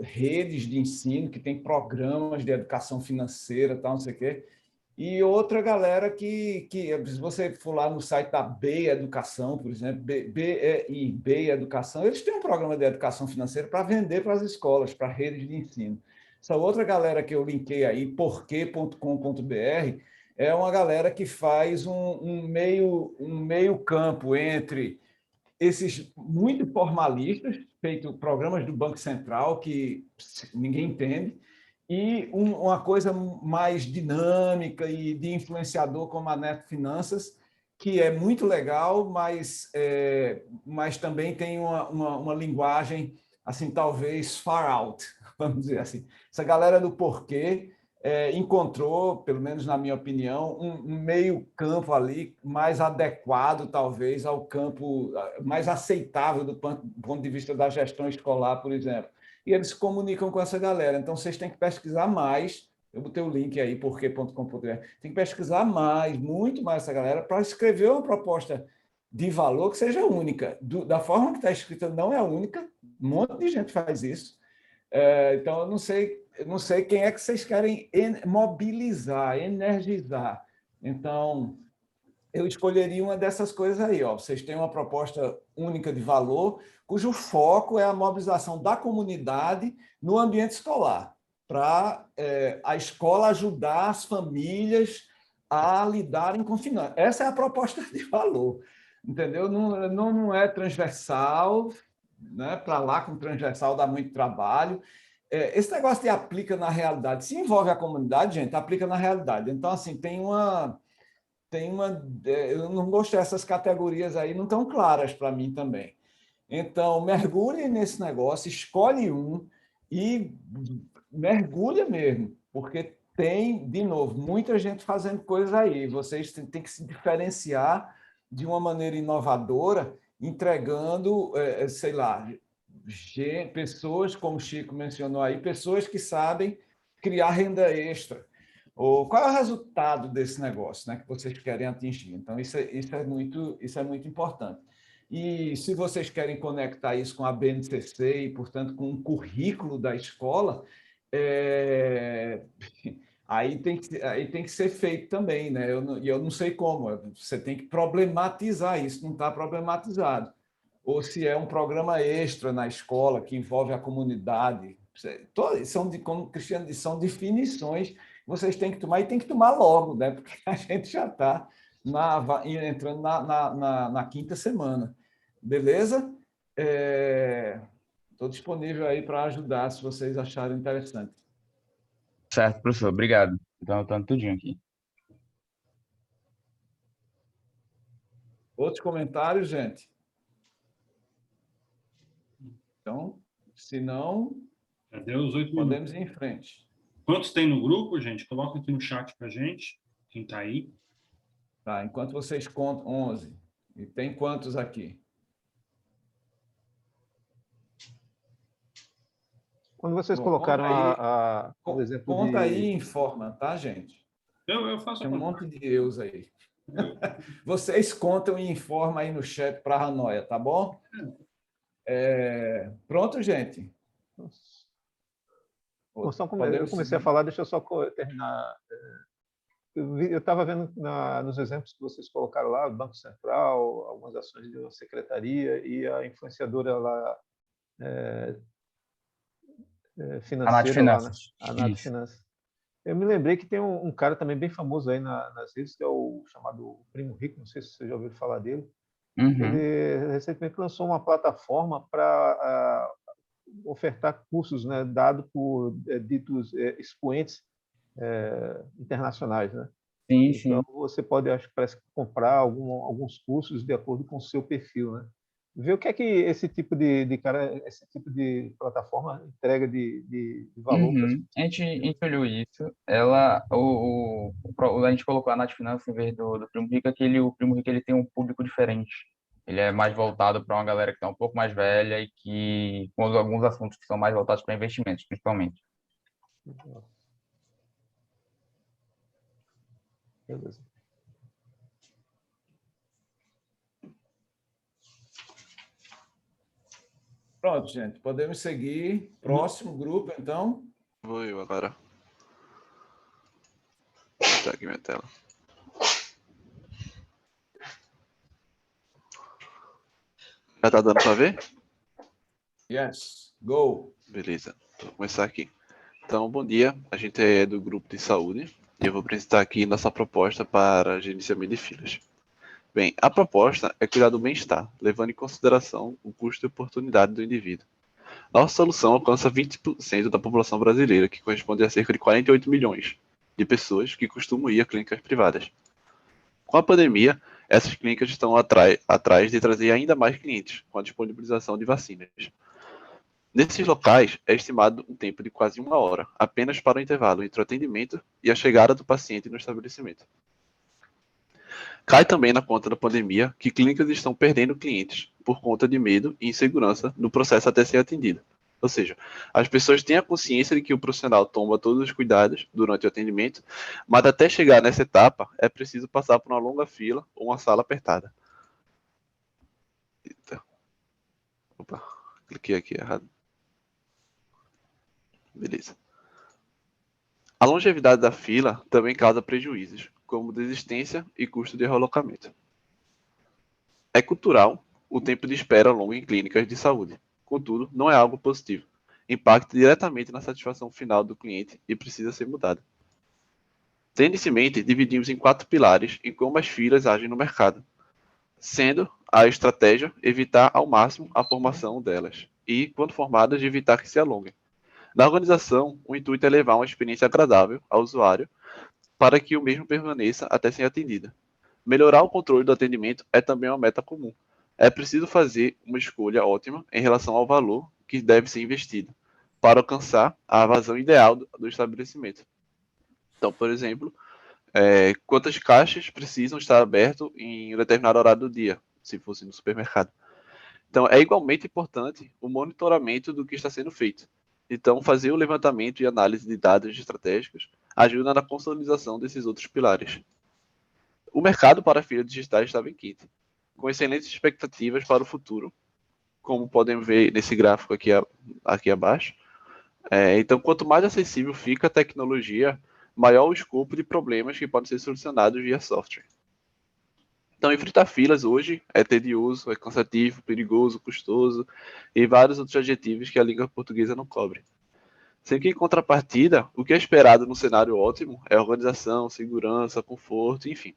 redes de ensino que tem programas de educação financeira, tal, não sei o quê. E outra galera que se você for lá no site da BEI Educação, por exemplo, BEI Educação, eles têm um programa de educação financeira para vender para as escolas, para redes de ensino. Essa outra galera que eu linkei aí, porquê.com.br, é uma galera que faz um meio campo entre esses muito formalistas, feito programas do Banco Central, que ninguém entende, e uma coisa mais dinâmica e de influenciador como a Neto Finanças, que é muito legal, mas também tem uma linguagem, assim, talvez far out, vamos dizer assim. Essa galera do porquê encontrou, pelo menos na minha opinião, um meio campo ali mais adequado, talvez, ao campo mais aceitável do ponto de vista da gestão escolar, por exemplo. E eles se comunicam com essa galera. Então, vocês têm que pesquisar mais. Eu botei o link aí, porquê.com.br. Tem que pesquisar mais, muito mais essa galera, para escrever uma proposta de valor que seja única. Da forma que está escrita, não é única. Um monte de gente faz isso. Então, eu não sei quem é que vocês querem mobilizar, energizar. Então, eu escolheria uma dessas coisas aí. Vocês têm uma proposta única de valor, cujo foco é a mobilização da comunidade no ambiente escolar, para a escola ajudar as famílias a lidarem com finanças. Essa é a proposta de valor, entendeu? Não é transversal, né? Para lá com transversal dá muito trabalho. Esse negócio de aplica na realidade, se envolve a comunidade, gente, aplica na realidade. Então, assim, eu não gostei dessas categorias aí, não estão claras para mim também. Então, mergulhe nesse negócio, escolhe um e mergulha mesmo, porque tem, de novo, muita gente fazendo coisas aí. Vocês têm que se diferenciar de uma maneira inovadora, entregando, sei lá, pessoas, como o Chico mencionou aí, pessoas que sabem criar renda extra. Ou qual é o resultado desse negócio, né, que vocês querem atingir? Então, isso é muito importante. E se vocês querem conectar isso com a BNCC e, portanto, com o currículo da escola, aí tem que ser feito também, né? Eu não sei como. Você tem que problematizar isso, não está problematizado. Ou se é um programa extra na escola que envolve a comunidade. Como o Cristiano disse, são definições que vocês têm que tomar e tem que tomar logo, né? Porque a gente já está entrando na quinta semana. Beleza? Estou disponível aí para ajudar, se vocês acharem interessante. Certo, professor, obrigado. Estou anotando tudinho aqui. Outros comentários, gente? Então, se não, Cadê os 8 podemos minutos? ir em frente. Quantos tem no grupo, gente? Coloca aqui no chat para gente, quem está aí. Tá, enquanto vocês contam, 11. E tem quantos aqui? Quando vocês Bom, colocaram o exemplo conta de... aí e informa, tá, gente? Eu faço Tem um monte de eus aí. Vocês contam e informam aí no chat para a Hanoia, tá bom? Pronto, gente? Só eu comecei a falar, deixa eu só terminar. Eu estava vendo nos exemplos que vocês colocaram lá, o Banco Central, algumas ações de uma secretaria e a influenciadora lá financeira, lá, né? A Nath Finanças. Eu me lembrei que tem um cara também bem famoso aí nas redes, que é o chamado Primo Rico, não sei se você já ouviu falar dele. Ele recentemente lançou uma plataforma para ofertar cursos, né, dado por ditos expoentes internacionais, né? Sim, então você pode, acho que parece comprar alguns cursos de acordo com o seu perfil, né? Ver o que é que esse tipo de plataforma entrega de valor para as pessoas. A gente olhou isso. A gente colocou a Nath Finanças em vez do Primo Rico, o Primo Rico ele tem um público diferente. Ele é mais voltado para uma galera que está um pouco mais velha e que com alguns assuntos que são mais voltados para investimentos, principalmente. Beleza. Pronto, gente. Podemos seguir. Próximo grupo, então. Vou eu agora. Vou botar aqui minha tela. Já tá dando para ver? Yes. Go. Beleza. Vou começar aqui. Então, bom dia. A gente é do grupo de saúde e eu vou apresentar aqui nossa proposta para gerenciamento de filas. Bem, a proposta é cuidar do bem-estar, levando em consideração o custo de oportunidade do indivíduo. Nossa solução alcança 20% da população brasileira, que corresponde a cerca de 48 milhões de pessoas que costumam ir a clínicas privadas. Com a pandemia, essas clínicas estão atrás de trazer ainda mais clientes, com a disponibilização de vacinas. Nesses locais, é estimado um tempo de quase 1 hora, apenas para o intervalo entre o atendimento e a chegada do paciente no estabelecimento. Cai também na conta da pandemia que clínicas estão perdendo clientes por conta de medo e insegurança no processo até ser atendido. Ou seja, as pessoas têm a consciência de que o profissional toma todos os cuidados durante o atendimento, mas até chegar nessa etapa é preciso passar por uma longa fila ou uma sala apertada. Eita. Opa, cliquei aqui errado. Beleza. A longevidade da fila também causa prejuízos, como desistência e custo de relocamento. É cultural o tempo de espera longo em clínicas de saúde. Contudo, não é algo positivo. Impacta diretamente na satisfação final do cliente e precisa ser mudado. Tendo isso em mente, dividimos em 4 pilares em como as filas agem no mercado, sendo a estratégia evitar ao máximo a formação delas e, quando formadas, evitar que se alonguem. Na organização, o intuito é levar uma experiência agradável ao usuário para que o mesmo permaneça até ser atendido. Melhorar o controle do atendimento é também uma meta comum. É preciso fazer uma escolha ótima em relação ao valor que deve ser investido para alcançar a vazão ideal do estabelecimento. Então, por exemplo, quantas caixas precisam estar abertas em um determinado horário do dia, se fosse no supermercado. Então, é igualmente importante o monitoramento do que está sendo feito. Então, fazer o levantamento e análise de dados estratégicos ajuda na consolidação desses outros pilares. O mercado para filas digitais estava em quinta, com excelentes expectativas para o futuro, como podem ver nesse gráfico aqui abaixo. Então, quanto mais acessível fica a tecnologia, maior o escopo de problemas que podem ser solucionados via software. Então, enfrentar filas hoje é tedioso, é cansativo, perigoso, custoso e vários outros adjetivos que a língua portuguesa não cobre. Sendo que, em contrapartida, o que é esperado no cenário ótimo é organização, segurança, conforto, enfim.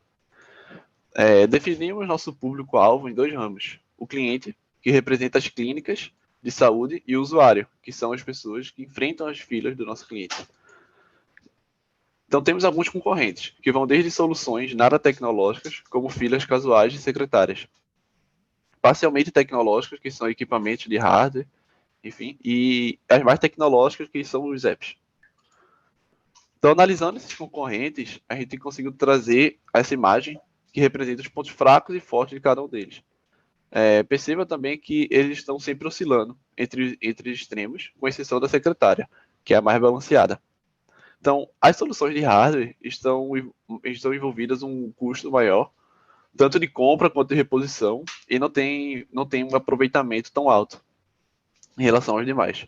Definimos nosso público-alvo em 2 ramos. O cliente, que representa as clínicas de saúde, e o usuário, que são as pessoas que enfrentam as filas do nosso cliente. Então, temos alguns concorrentes, que vão desde soluções nada tecnológicas, como filas casuais de secretárias, parcialmente tecnológicas, que são equipamentos de hardware, enfim, e as mais tecnológicas, que são os apps. Então, analisando esses concorrentes, a gente conseguiu trazer essa imagem que representa os pontos fracos e fortes de cada um deles. Perceba também que eles estão sempre oscilando entre extremos, com exceção da secretária, que é a mais balanceada. Então, as soluções de hardware estão envolvidas um custo maior, tanto de compra quanto de reposição, e não tem um aproveitamento tão alto em relação aos demais.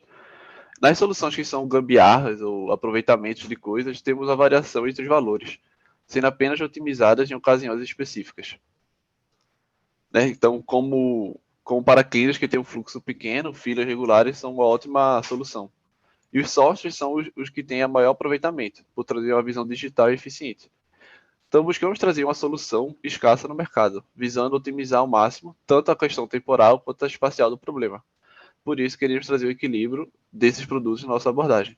Nas soluções que são gambiarras ou aproveitamentos de coisas, temos a variação entre os valores, sendo apenas otimizadas em ocasiões específicas. Então, como para clínicas que têm um fluxo pequeno, filas regulares são uma ótima solução. E os softwares são os que têm a maior aproveitamento, por trazer uma visão digital e eficiente. Então, buscamos trazer uma solução escassa no mercado, visando otimizar ao máximo tanto a questão temporal quanto a espacial do problema. Por isso, queríamos trazer o equilíbrio desses produtos na nossa abordagem.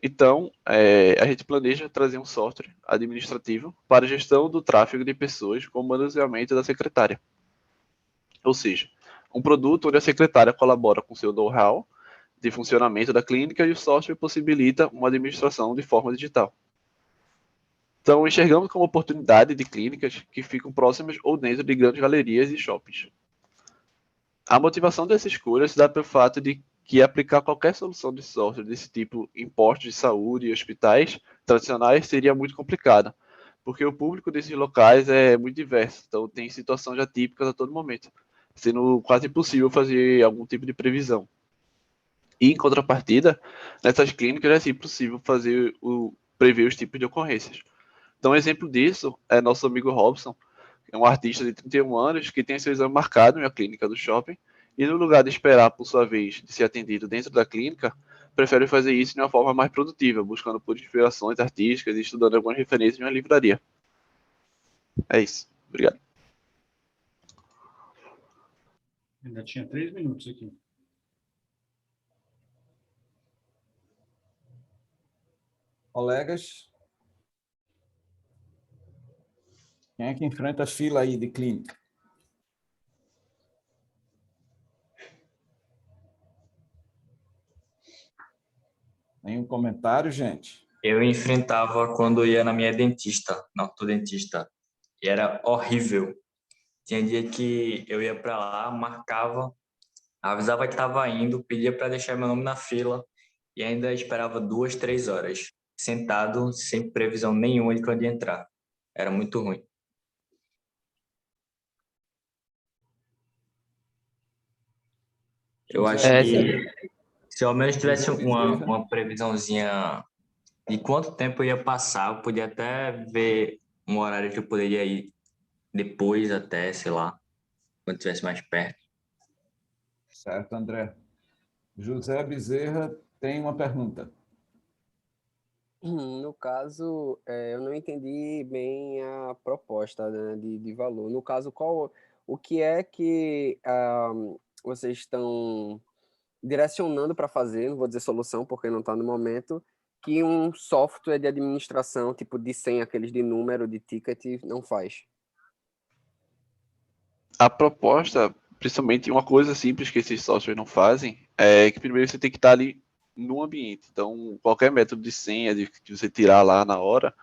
Então, a gente planeja trazer um software administrativo para a gestão do tráfego de pessoas com o manuseamento da secretária. Ou seja, um produto onde a secretária colabora com seu know-how de funcionamento da clínica e o software possibilita uma administração de forma digital. Então, enxergamos como oportunidade de clínicas que ficam próximas ou dentro de grandes galerias e shoppings. A motivação dessa escolha se dá pelo fato de que aplicar qualquer solução de software desse tipo em postos de saúde e hospitais tradicionais seria muito complicado, porque o público desses locais é muito diverso, então tem situações atípicas a todo momento, sendo quase impossível fazer algum tipo de previsão. E, em contrapartida, nessas clínicas é possível prever os tipos de ocorrências. Então, um exemplo disso é nosso amigo Robson, que é um artista de 31 anos que tem seu exame marcado em uma clínica do shopping e, no lugar de esperar por sua vez de ser atendido dentro da clínica, prefere fazer isso de uma forma mais produtiva, buscando por inspirações artísticas e estudando algumas referências em uma livraria. É isso. Obrigado. Ainda tinha 3 minutos aqui. Colegas? Quem é que enfrenta a fila aí de clínica? Nenhum comentário, gente? Eu enfrentava quando ia na minha dentista, na ortodontista, e era horrível. Tinha dia que eu ia para lá, marcava, avisava que estava indo, pedia para deixar meu nome na fila e ainda esperava 2, 3 horas, sentado, sem previsão nenhuma de quando ia entrar. Era muito ruim. Eu acho que se ao menos tivesse uma previsãozinha de quanto tempo eu ia passar, eu podia até ver um horário que eu poderia ir depois até, sei lá, quando estivesse mais perto. Certo, André. José Bezerra tem uma pergunta. No caso, eu não entendi bem a proposta, né, de valor. No caso, o que é que vocês estão direcionando para fazer, não vou dizer solução porque não está no momento, que um software de administração, tipo de senha, aqueles de número, de ticket, não faz? A proposta, principalmente uma coisa simples que esses softwares não fazem, é que primeiro você tem que estar ali no ambiente. Então, qualquer método de senha que você tirar lá na hora,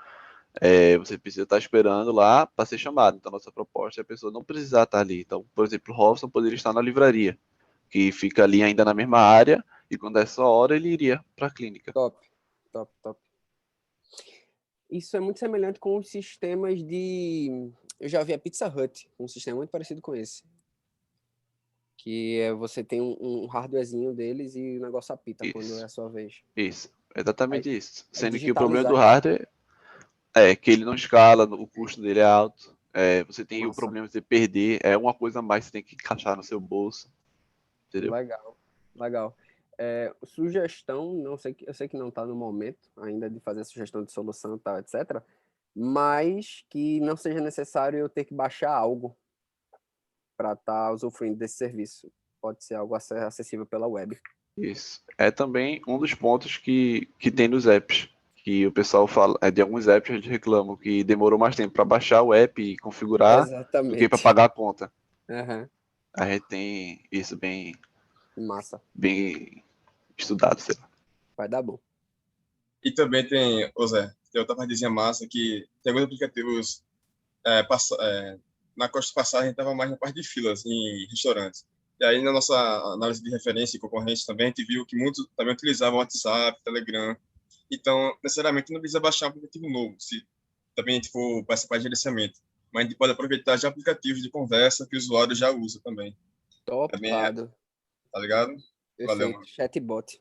você precisa estar esperando lá para ser chamado. Então, nossa proposta é a pessoa não precisar estar ali. Então, por exemplo, o Robson poderia estar na livraria, que fica ali ainda na mesma área, e quando é essa hora, ele iria para a clínica. Top, top, top. Isso é muito semelhante com os sistemas de... Eu já vi a Pizza Hut, um sistema muito parecido com esse. Que é você tem um hardwarezinho deles e o negócio apita quando é a sua vez. Isso, exatamente isso. Sendo que o digitalizar problema do isso. hardware é que ele não escala, o custo dele é alto. Você tem o Massa. problema de perder, é uma coisa a mais que você tem que encaixar no seu bolso. Entendeu? Legal, legal. Sugestão, não sei, eu sei que não está no momento ainda de fazer sugestão de solução, tal, etc. Mas que não seja necessário eu ter que baixar algo para estar usufruindo desse serviço. Pode ser algo acessível pela web. Isso. É também um dos pontos que tem nos apps. Que o pessoal fala, de alguns apps a gente reclama que demorou mais tempo para baixar o app e configurar do que para pagar a conta. Uhum. A gente tem isso bem estudado, sei lá. Vai dar bom. E também tem outra partezinha massa que tem alguns aplicativos na Costa Passagem estava mais na parte de filas em restaurantes. E aí na nossa análise de referência e concorrentes também a gente viu que muitos também utilizavam WhatsApp, Telegram. Então, necessariamente não precisa baixar um aplicativo novo, se também a gente for participar de gerenciamento. Mas a gente pode aproveitar de aplicativos de conversa que o usuário já usa também. Topado. Tá ligado? Valeu, mano. Chatbot.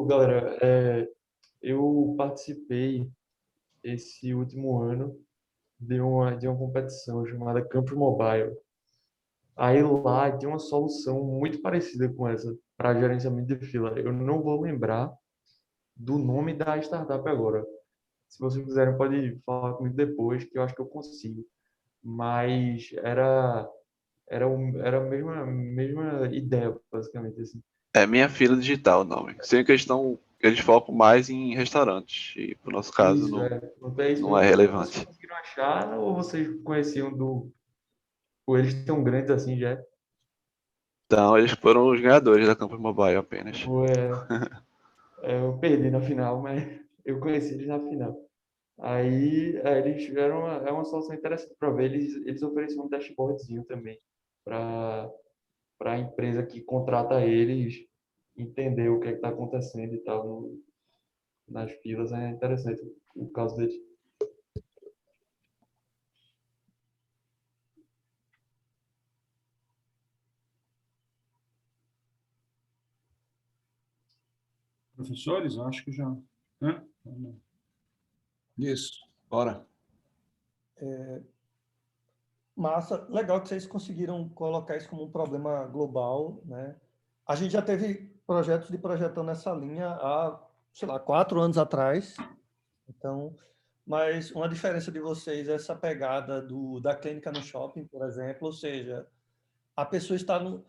Galera, eu participei esse último ano de uma competição chamada Campus Mobile. Aí lá tem uma solução muito parecida com essa para gerenciamento de fila. Eu não vou lembrar do nome da startup agora. Se vocês quiserem, pode falar comigo depois, que eu acho que eu consigo. Mas era a mesma ideia, basicamente. Assim. É Minha Fila Digital o nome. Sendo que eles focam mais em restaurantes. E pro nosso caso Isso, não é relevante. Vocês conseguiram achar ou vocês conheciam ou eles tão grandes assim já? Então, eles foram os ganhadores da Campus Mobile apenas. Eu perdi na final, mas eu conheci eles na final. Aí eles tiveram uma solução interessante para ver. Eles ofereciam um dashboardzinho também para a empresa que contrata eles entender o que está acontecendo e tal nas filas. É interessante o caso deles. Professores, eu acho que já... Né? Isso, bora. Massa, legal que vocês conseguiram colocar isso como um problema global, né? A gente já teve projetos de projetão nessa linha há, sei lá, 4 anos atrás. Então, mas uma diferença de vocês é essa pegada da clínica no shopping, por exemplo, ou seja, a pessoa está num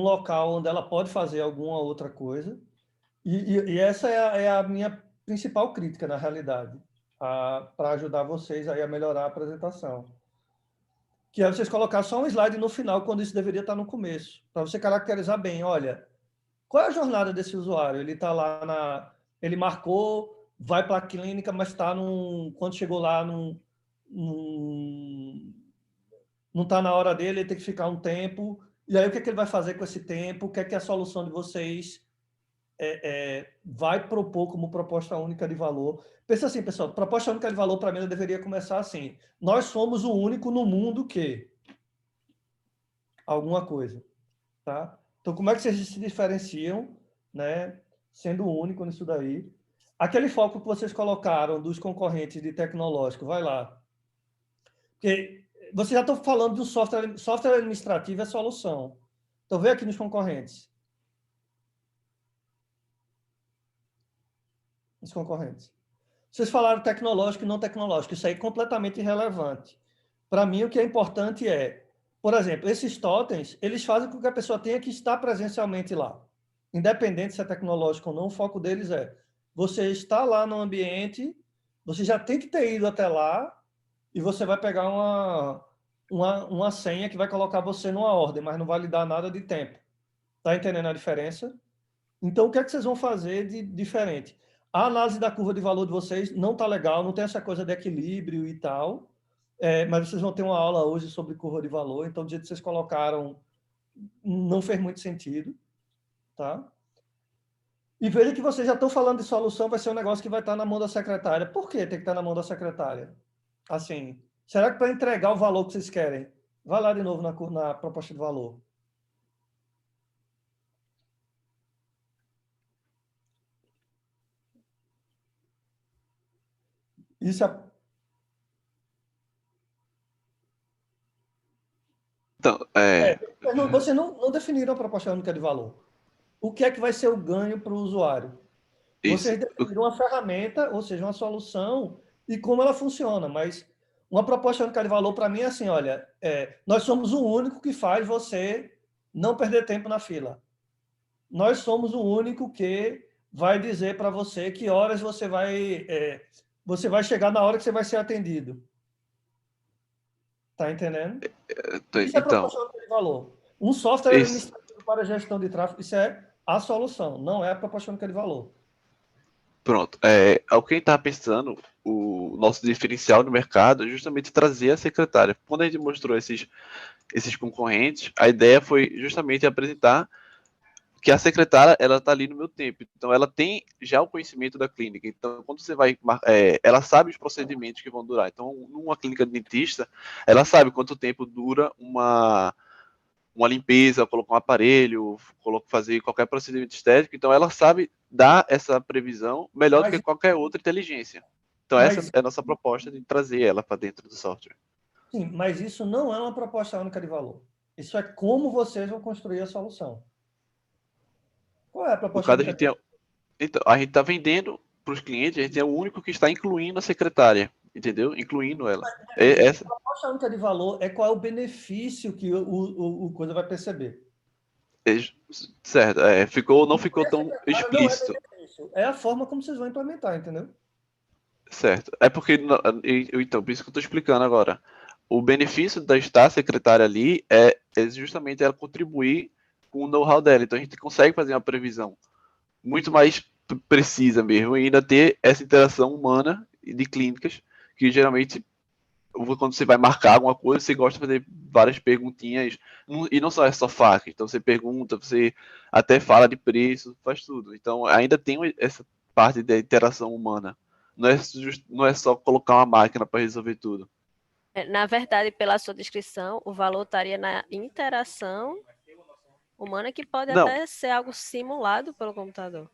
local onde ela pode fazer alguma outra coisa, e essa é a minha principal crítica, na realidade, para ajudar vocês aí a melhorar a apresentação. Que é vocês colocar só um slide no final, quando isso deveria estar no começo, para você caracterizar bem, olha, qual é a jornada desse usuário? Ele está lá ele marcou, vai para a clínica, mas está quando chegou lá, não está na hora dele, ele tem que ficar um tempo. E aí, o que é que ele vai fazer com esse tempo? O que é que a solução de vocês vai propor como proposta única de valor? Pensa assim, pessoal, proposta única de valor, para mim, ela deveria começar assim. Nós somos o único no mundo que... alguma coisa, tá? Então, como é que vocês se diferenciam, né, sendo único nisso daí? Aquele foco que vocês colocaram dos concorrentes de tecnológico, vai lá. Porque vocês já estão falando do software administrativo é solução. Então, vê aqui nos concorrentes. Os concorrentes. Vocês falaram tecnológico e não tecnológico. Isso aí é completamente irrelevante. Para mim, o que é importante por exemplo, esses totens, eles fazem com que a pessoa tenha que estar presencialmente lá. Independente se é tecnológico ou não, o foco deles você está lá no ambiente, você já tem que ter ido até lá e você vai pegar uma senha que vai colocar você numa ordem, mas não vai lhe dar nada de tempo. Está entendendo a diferença? Então, o que é que vocês vão fazer de diferente? A análise da curva de valor de vocês não está legal, não tem essa coisa de equilíbrio e tal, mas vocês vão ter uma aula hoje sobre curva de valor, então do jeito que vocês colocaram não fez muito sentido, tá? E veja que vocês já estão falando de solução, vai ser um negócio que vai estar na mão da secretária. Por que tem que estar na mão da secretária? Assim, será que para entregar o valor que vocês querem? Vai lá de novo na proposta de valor. Isso é... Então, Vocês não definiram a proposta única de valor. O que é que vai ser o ganho para o usuário? Vocês definiram uma ferramenta, ou seja, uma solução, e como ela funciona, mas uma proposta única de valor, para mim, é assim, olha, nós somos o único que faz você não perder tempo na fila. Nós somos o único que vai dizer para você que horas você vai chegar na hora que você vai ser atendido. Tá entendendo? Isso é proposta única de valor. Um software administrativo para gestão de tráfego, isso é a solução, não é a proposta única de valor. Pronto. Ao quem está pensando, o nosso diferencial no mercado é justamente trazer a secretária. Quando a gente mostrou esses concorrentes, a ideia foi justamente apresentar que a secretária, ela está ali no meu tempo. Então, ela tem já o conhecimento da clínica. Então, quando você vai... ela sabe os procedimentos que vão durar. Então, numa clínica de dentista, ela sabe quanto tempo dura uma limpeza, colocar um aparelho, fazer qualquer procedimento estético. Então, ela sabe dar essa previsão melhor do que qualquer outra inteligência. Então, essa é a nossa proposta de trazer ela para dentro do software. Sim, mas isso não é uma proposta única de valor. Isso é como vocês vão construir a solução. Qual é a proposta única de valor? Então, a gente está vendendo para os clientes, a gente é o único que está incluindo a secretária, entendeu? Incluindo ela. A proposta única de valor é qual é o benefício que o coisa vai perceber. Certo, não ficou tão explícito. É a forma como vocês vão implementar, entendeu? Certo. É porque, então, por isso que eu estou explicando agora. O benefício da estar secretária ali é justamente ela contribuir com o know-how dela. Então, a gente consegue fazer uma previsão muito mais precisa mesmo e ainda ter essa interação humana de clínicas, que geralmente, quando você vai marcar alguma coisa, você gosta de fazer várias perguntinhas, e não só faca. Então, você pergunta, você até fala de preço, faz tudo. Então, ainda tem essa parte da interação humana. Não é só colocar uma máquina para resolver tudo. Na verdade, pela sua descrição, o valor estaria na interação humana, que pode até ser algo simulado pelo computador.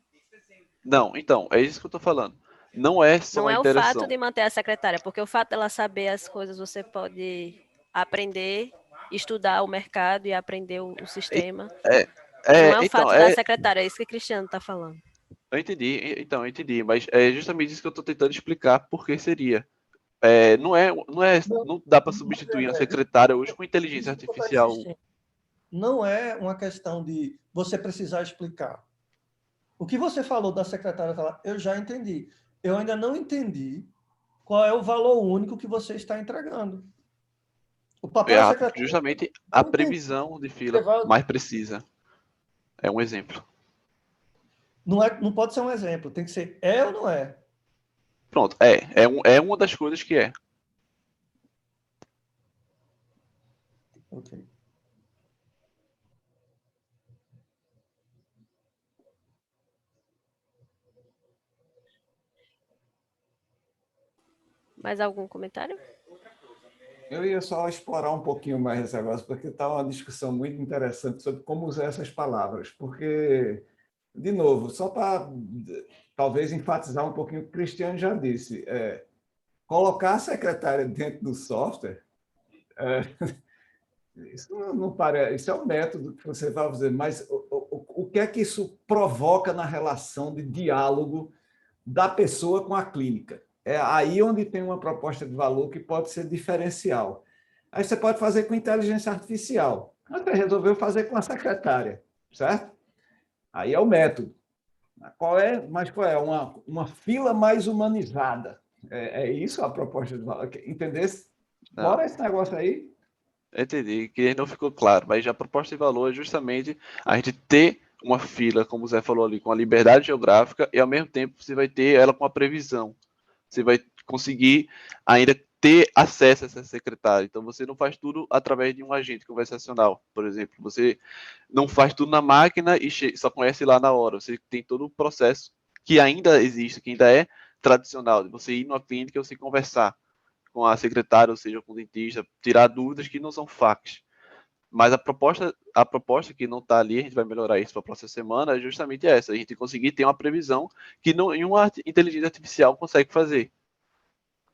Não, então, é isso que eu estou falando. Não é só não a é interação. o fato de manter a secretária, porque o fato dela saber as coisas, você pode aprender, estudar o mercado e aprender o sistema. Não é o fato da secretária, é isso que o Cristiano está falando. Eu entendi, mas é justamente isso que eu estou tentando explicar por que seria. Não dá para substituir a secretária hoje com inteligência artificial. Não é uma questão de você precisar explicar. O que você falou da secretária, eu já entendi. Eu ainda não entendi qual é o valor único que você está entregando. O papel da secretária... Justamente a previsão de fila mais precisa. É um exemplo. Não pode ser um exemplo, tem que ser ou não é? Pronto, é uma das coisas que é. Ok. Mais algum comentário? Eu ia só explorar um pouquinho mais esse negócio, porque está uma discussão muito interessante sobre como usar essas palavras. Porque, de novo, só para talvez enfatizar um pouquinho o que o Cristiano já disse, colocar a secretária dentro do software, isso não parece, isso é um método que você vai fazer, mas o que é que isso provoca na relação de diálogo da pessoa com a clínica? É aí onde tem uma proposta de valor que pode ser diferencial. Aí você pode fazer com inteligência artificial. Você resolveu fazer com a secretária, certo? Aí é o método. Qual é uma fila mais humanizada? É isso a proposta de valor. Entendesse? Bora esse negócio aí? Entendi, que não ficou claro, mas a proposta de valor é justamente a gente ter uma fila, como o Zé falou ali, com a liberdade geográfica, e ao mesmo tempo você vai ter ela com a previsão. Você vai conseguir ainda ter acesso a essa secretária. Então, você não faz tudo através de um agente conversacional, por exemplo. Você não faz tudo na máquina e só conhece lá na hora. Você tem todo o processo que ainda existe, que ainda é tradicional, de você ir numa clínica e você conversar com a secretária, ou seja, com o dentista, tirar dúvidas que não são fax. Mas a proposta que não está ali, a gente vai melhorar isso para a próxima semana, é justamente essa, a gente conseguir ter uma previsão que nenhuma inteligência artificial consegue fazer.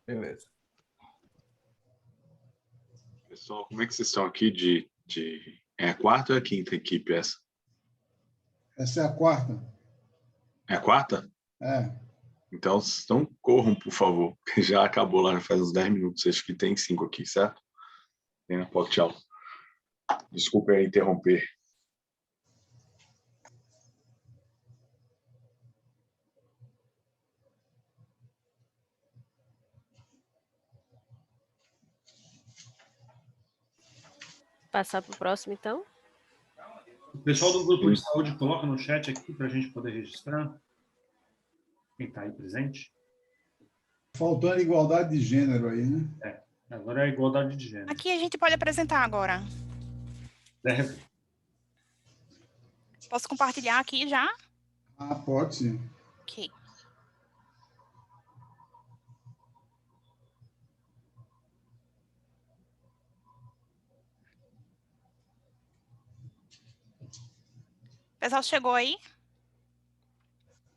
Beleza. Pessoal, como é que vocês estão aqui É a quarta ou é a quinta equipe essa? Essa é a quarta. É a quarta? É. Então corram, por favor. Já acabou lá, faz uns 10 minutos. Acho que tem 5 aqui, certo? Pode, tchau. Desculpa aí interromper. Passar para o próximo, então? O pessoal do grupo de saúde coloca no chat aqui para a gente poder registrar. Quem está aí presente? Faltando igualdade de gênero aí, né? Agora é a igualdade de gênero. Aqui a gente pode apresentar agora. Deve. Posso compartilhar aqui já? Ah, pode sim. Ok. O pessoal chegou aí?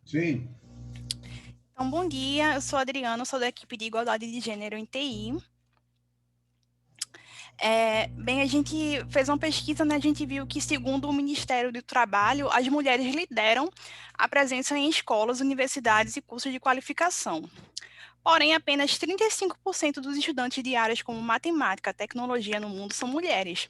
Sim. Então, bom dia. Eu sou a Adriana, sou da equipe de Igualdade de Gênero em TI. Bem, a gente fez uma pesquisa, né? A gente viu que, segundo o Ministério do Trabalho, as mulheres lideram a presença em escolas, universidades e cursos de qualificação. Porém, apenas 35% dos estudantes de áreas como matemática, tecnologia no mundo são mulheres.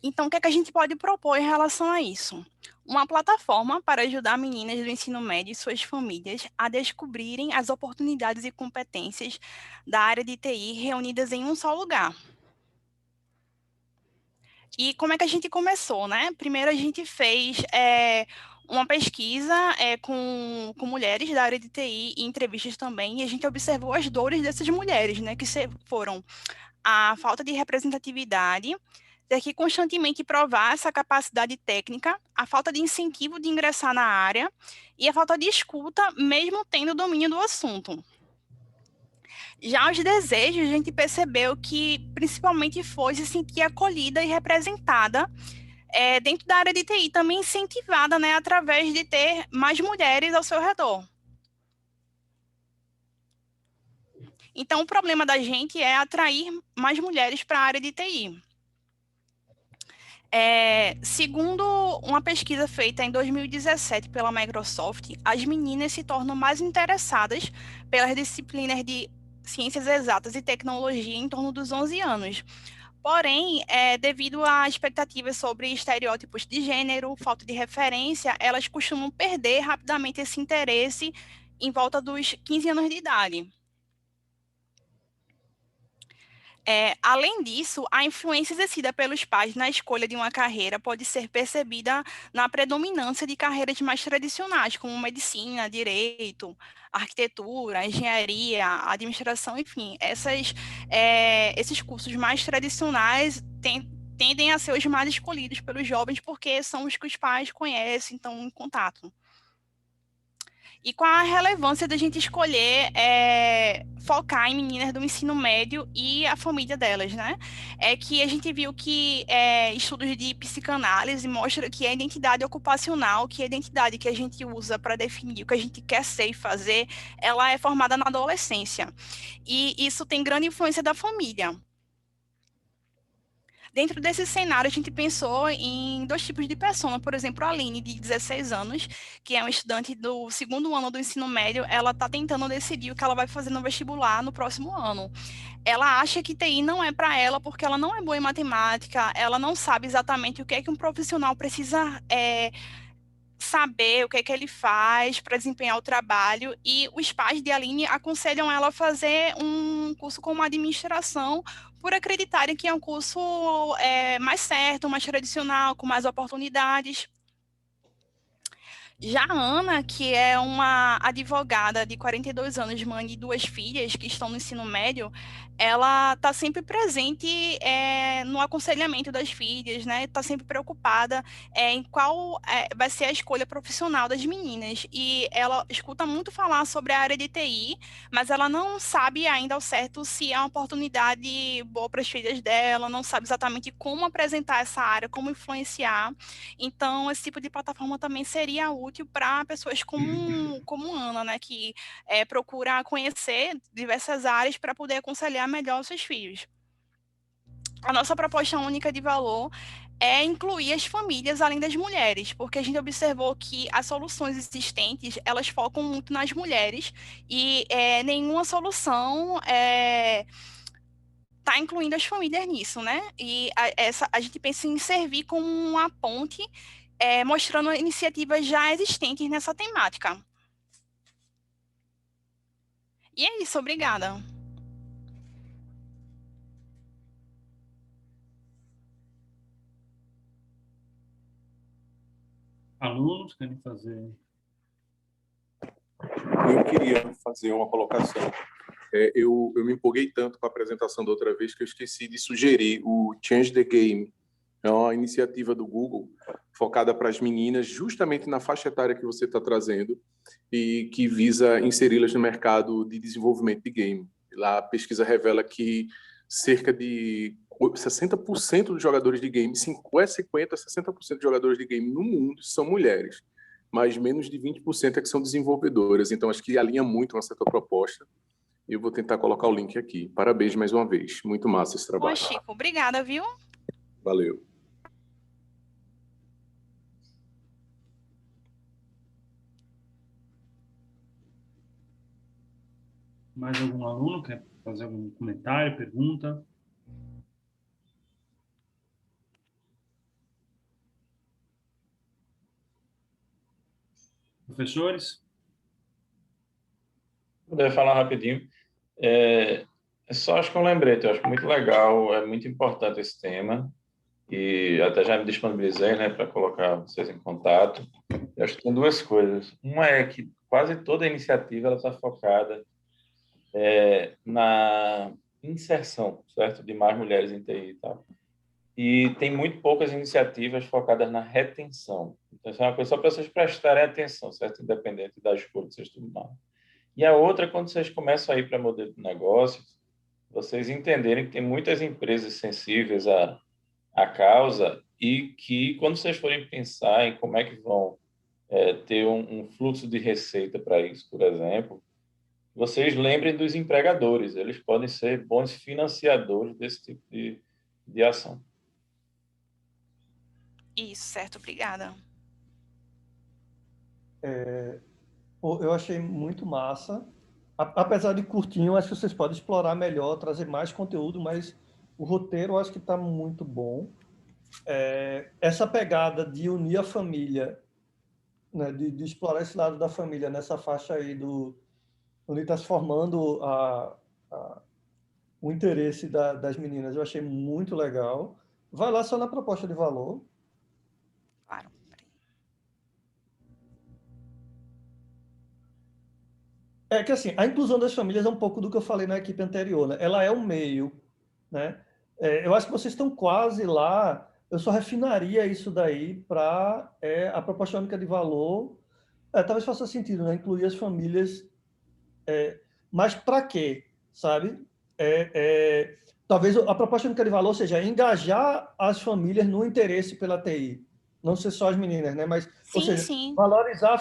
Então, o que é que a gente pode propor em relação a isso? Uma plataforma para ajudar meninas do ensino médio e suas famílias a descobrirem as oportunidades e competências da área de TI reunidas em um só lugar. E como é que a gente começou, né? Primeiro a gente fez uma pesquisa com mulheres da área de TI e entrevistas também, e a gente observou as dores dessas mulheres, né? Que foram a falta de representatividade, ter que constantemente provar essa capacidade técnica, a falta de incentivo de ingressar na área e a falta de escuta, mesmo tendo domínio do assunto. Já os desejos, a gente percebeu que principalmente foi se sentir acolhida e representada dentro da área de TI, também incentivada, né, através de ter mais mulheres ao seu redor. Então, o problema da gente é atrair mais mulheres para a área de TI. Segundo uma pesquisa feita em 2017 pela Microsoft, as meninas se tornam mais interessadas pelas disciplinas de ciências exatas e tecnologia em torno dos 11 anos. Porém, devido a expectativas sobre estereótipos de gênero, falta de referência, elas costumam perder rapidamente esse interesse em volta dos 15 anos de idade. Além disso, a influência exercida pelos pais na escolha de uma carreira pode ser percebida na predominância de carreiras mais tradicionais, como medicina, direito, arquitetura, engenharia, administração, enfim. Esses cursos mais tradicionais tendem a ser os mais escolhidos pelos jovens porque são os que os pais conhecem, estão em contato. E qual a relevância da gente escolher focar em meninas do ensino médio e a família delas, né? É que a gente viu que estudos de psicanálise mostram que a identidade ocupacional, que é a identidade que a gente usa para definir o que a gente quer ser e fazer, ela é formada na adolescência. E isso tem grande influência da família. Dentro desse cenário, a gente pensou em 2 tipos de persona. Por exemplo, a Aline, de 16 anos, que é uma estudante do 2º ano do ensino médio, ela está tentando decidir o que ela vai fazer no vestibular no próximo ano. Ela acha que TI não é para ela porque ela não é boa em matemática, ela não sabe exatamente o que é que um profissional precisa saber, o que é que ele faz para desempenhar o trabalho, e os pais de Aline aconselham ela a fazer um um curso como administração, por acreditarem que é um curso mais certo, mais tradicional, com mais oportunidades. Já a Ana, que é uma advogada de 42 anos, mãe de 2 filhas que estão no ensino médio, ela está sempre presente no aconselhamento das filhas, né? Está sempre preocupada em qual vai ser a escolha profissional das meninas. E ela escuta muito falar sobre a área de TI, mas ela não sabe ainda ao certo se é uma oportunidade boa para as filhas dela, não sabe exatamente como apresentar essa área, como influenciar. Então, esse tipo de plataforma também seria útil para pessoas como Ana, né, que procura conhecer diversas áreas para poder aconselhar melhor os seus filhos. A nossa proposta única de valor é incluir as famílias além das mulheres, porque a gente observou que as soluções existentes, elas focam muito nas mulheres e nenhuma solução está incluindo as famílias nisso, né? E a gente pensa em servir como uma ponte, mostrando iniciativas já existentes nessa temática. E é isso, obrigada. Alunos querem fazer? Eu queria fazer uma colocação. Eu me empolguei tanto com a apresentação da outra vez que eu esqueci de sugerir o Change the Game. É uma iniciativa do Google focada para as meninas, justamente na faixa etária que você está trazendo, e que visa inseri-las no mercado de desenvolvimento de game. Lá a pesquisa revela que cerca de 60% dos jogadores de game, 60% dos jogadores de game no mundo são mulheres, mas menos de 20% é que são desenvolvedoras. Então, acho que alinha muito com essa tua proposta. Eu vou tentar colocar o link aqui. Parabéns mais uma vez. Muito massa esse trabalho. Bom, Chico, obrigada, viu? Valeu. Mais algum aluno quer fazer algum comentário, pergunta? Professores? Vou falar rapidinho. Só acho que um lembrete, eu acho muito legal, é muito importante esse tema, e até já me disponibilizei, né, para colocar vocês em contato. Eu acho que tem 2 coisas. Uma é que quase toda a iniciativa está focada na inserção, certo, de mais mulheres em TI e tal. E tem muito poucas iniciativas focadas na retenção. Então, isso é uma coisa só para vocês prestarem atenção, certo? Independente da escolha que vocês tomarem. E a outra, quando vocês começam a ir para modelo de negócios, vocês entenderem que tem muitas empresas sensíveis à causa e que, quando vocês forem pensar em como é que vão ter um fluxo de receita para isso, por exemplo, vocês lembrem dos empregadores. Eles podem ser bons financiadores desse tipo de ação. Isso, certo, obrigada. Eu achei muito massa. Apesar de curtinho, acho que vocês podem explorar melhor, trazer mais conteúdo, mas o roteiro eu acho que está muito bom. Essa pegada de unir a família, né, de explorar esse lado da família nessa faixa aí onde está se formando o interesse das meninas, eu achei muito legal. Vai lá só na proposta de valor. Claro. É que assim, a inclusão das famílias é um pouco do que eu falei na equipe anterior, né? Ela é um meio, né? Eu acho que vocês estão quase lá. Eu só refinaria isso daí para a proposta única de valor. Talvez faça sentido, né? Incluir as famílias. Mas para quê? Sabe? Talvez a proposta única de valor seja engajar as famílias no interesse pela TI. Não ser só as meninas, né? Mas, sim, ou seja, sim. Valorizar,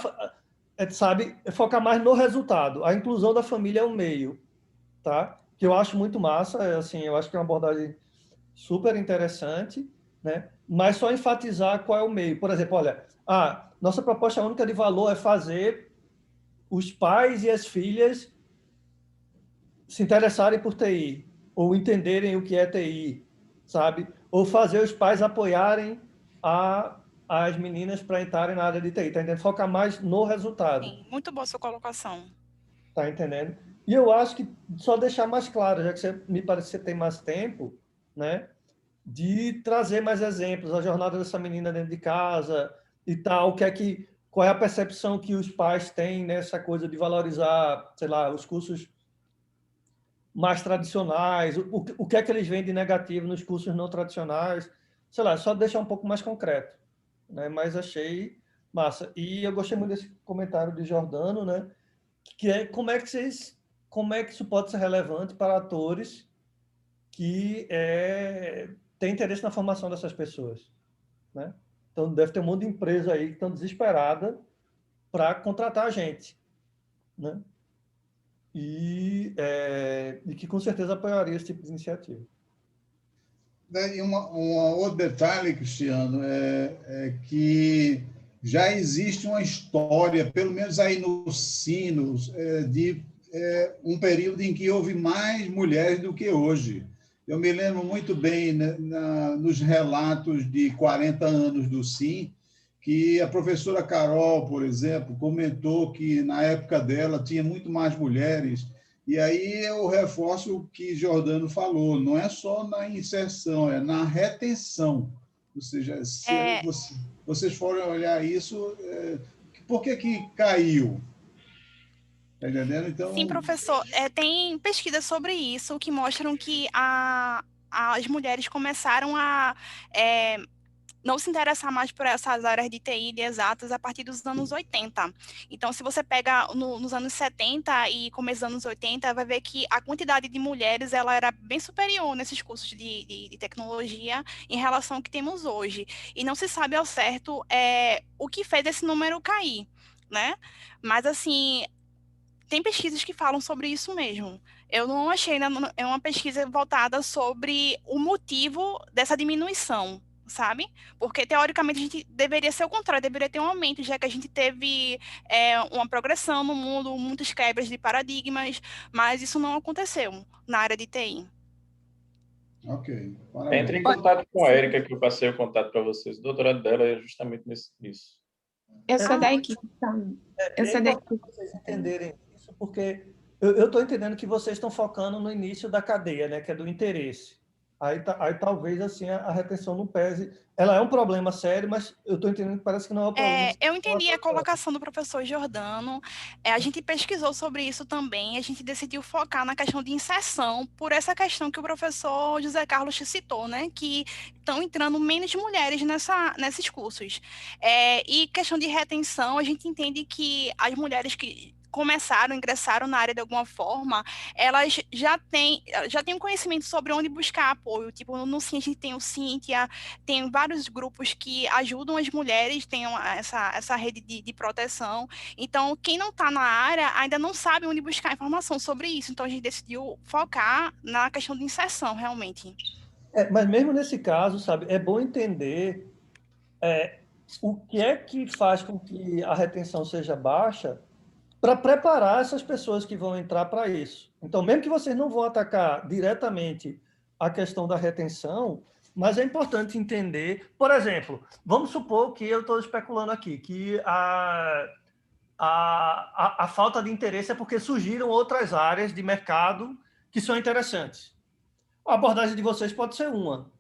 sabe? Focar mais no resultado. A inclusão da família é um meio, tá? Que eu acho muito massa. Assim, eu acho que é uma abordagem super interessante, né? Mas só enfatizar qual é o meio. Por exemplo, olha, nossa proposta única de valor é fazer os pais e as filhas se interessarem por TI, ou entenderem o que é TI, sabe? Ou fazer os pais apoiarem as meninas para entrarem na área de TI, tá entendendo? Focar mais no resultado. Sim, muito boa sua colocação. Tá entendendo? E eu acho que só deixar mais claro, já que você, me parece que você tem mais tempo, né, de trazer mais exemplos, a jornada dessa menina dentro de casa e tal, qual é a percepção que os pais têm nessa coisa de valorizar, sei lá, os cursos mais tradicionais, o que é que eles veem de negativo nos cursos não tradicionais, sei lá, só deixar um pouco mais concreto, né? Mas achei massa. E eu gostei muito desse comentário de Jordano, né? Que é como é que isso pode ser relevante para atores que têm interesse na formação dessas pessoas, né? Então deve ter um monte de empresa aí que estão desesperada para contratar a gente, né? E que com certeza apoiaria esse tipo de iniciativa. E um outro detalhe, Cristiano, é que já existe uma história, pelo menos aí nos Sinos, de um período em que houve mais mulheres do que hoje. Eu me lembro muito bem, né, nos relatos de 40 anos do SIN, que a professora Carol, por exemplo, comentou que na época dela tinha muito mais mulheres. E aí eu reforço o que Jordano falou, não é só na inserção, é na retenção. Ou seja, se vocês forem olhar isso, por que caiu? Está entendendo? Então... Sim, professor. Tem pesquisas sobre isso que mostram que as mulheres começaram a não se interessar mais por essas áreas de TI de exatas a partir dos anos 80. Então, se você pega nos anos 70 e começo dos anos 80, vai ver que a quantidade de mulheres ela era bem superior nesses cursos de tecnologia em relação ao que temos hoje. E não se sabe ao certo o que fez esse número cair, né? Mas, assim, tem pesquisas que falam sobre isso mesmo. Eu não achei ainda uma pesquisa voltada sobre o motivo dessa diminuição, sabe? Porque, teoricamente, a gente deveria ser o contrário, deveria ter um aumento, já que a gente teve uma progressão no mundo, muitas quebras de paradigmas, mas isso não aconteceu na área de TI. Ok. Entre em contato com a Érica, que eu passei o contato para vocês. O doutorado dela é justamente nisso. Eu sou da equipe, então. Eu sou da equipe. Vocês entenderem isso, porque eu estou entendendo que vocês estão focando no início da cadeia, né, que é do interesse. Aí talvez assim a retenção não pese. Ela é um problema sério, mas eu estou entendendo que parece que não é um problema. Eu entendi a colocação do professor Jordano. A gente pesquisou sobre isso também. A gente decidiu focar na questão de inserção, por essa questão que o professor José Carlos citou, né? Que estão entrando menos mulheres nesses cursos. E questão de retenção, a gente entende que as mulheres que ingressaram na área de alguma forma, elas já têm um conhecimento sobre onde buscar apoio. Tipo, no CIN, a gente tem o Cíntia, tem vários grupos que ajudam as mulheres, tem essa rede de proteção. Então, quem não está na área ainda não sabe onde buscar informação sobre isso. Então, a gente decidiu focar na questão de inserção, realmente. Mas mesmo nesse caso, sabe, é bom entender o que é que faz com que a retenção seja baixa, para preparar essas pessoas que vão entrar para isso. Então, mesmo que vocês não vão atacar diretamente a questão da retenção, mas é importante entender, por exemplo, vamos supor que eu estou especulando aqui, que a falta de interesse é porque surgiram outras áreas de mercado que são interessantes. A abordagem de vocês pode ser uma,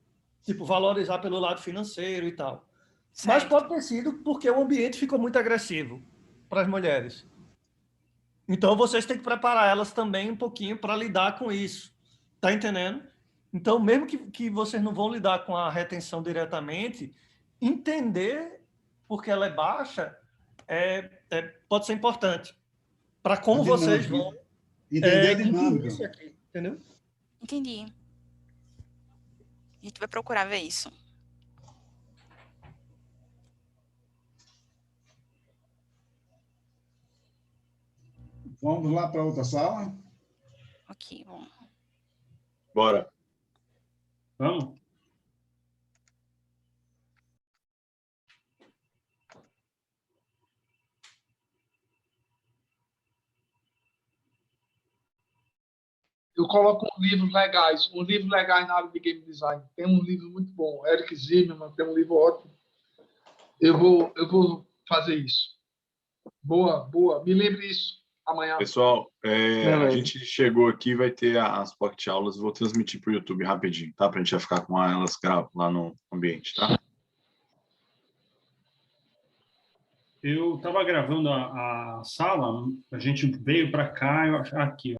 tipo, valorizar pelo lado financeiro e tal. Certo. Mas pode ter sido porque o ambiente ficou muito agressivo para as mulheres. Então, vocês têm que preparar elas também um pouquinho para lidar com isso. Tá entendendo? Então, mesmo que vocês não vão lidar com a retenção diretamente, entender porque ela é baixa pode ser importante para como vocês vão entender a dinâmica. Isso aqui, entendeu? Entendi. A gente vai procurar ver isso. Vamos lá para outra sala? Ok, vamos. Bora. Vamos? Eu coloco livros legais na área de game design. Tem um livro muito bom, Eric Zimmerman, tem um livro ótimo. Eu vou fazer isso. Boa, me lembre isso. amanhã. Pessoal, a Beleza. gente chegou aqui, vai ter as pocket aulas, vou transmitir para o YouTube rapidinho, tá? Para a gente já ficar com elas lá no ambiente, tá? Eu estava gravando a sala, a gente veio para cá, aqui, ó.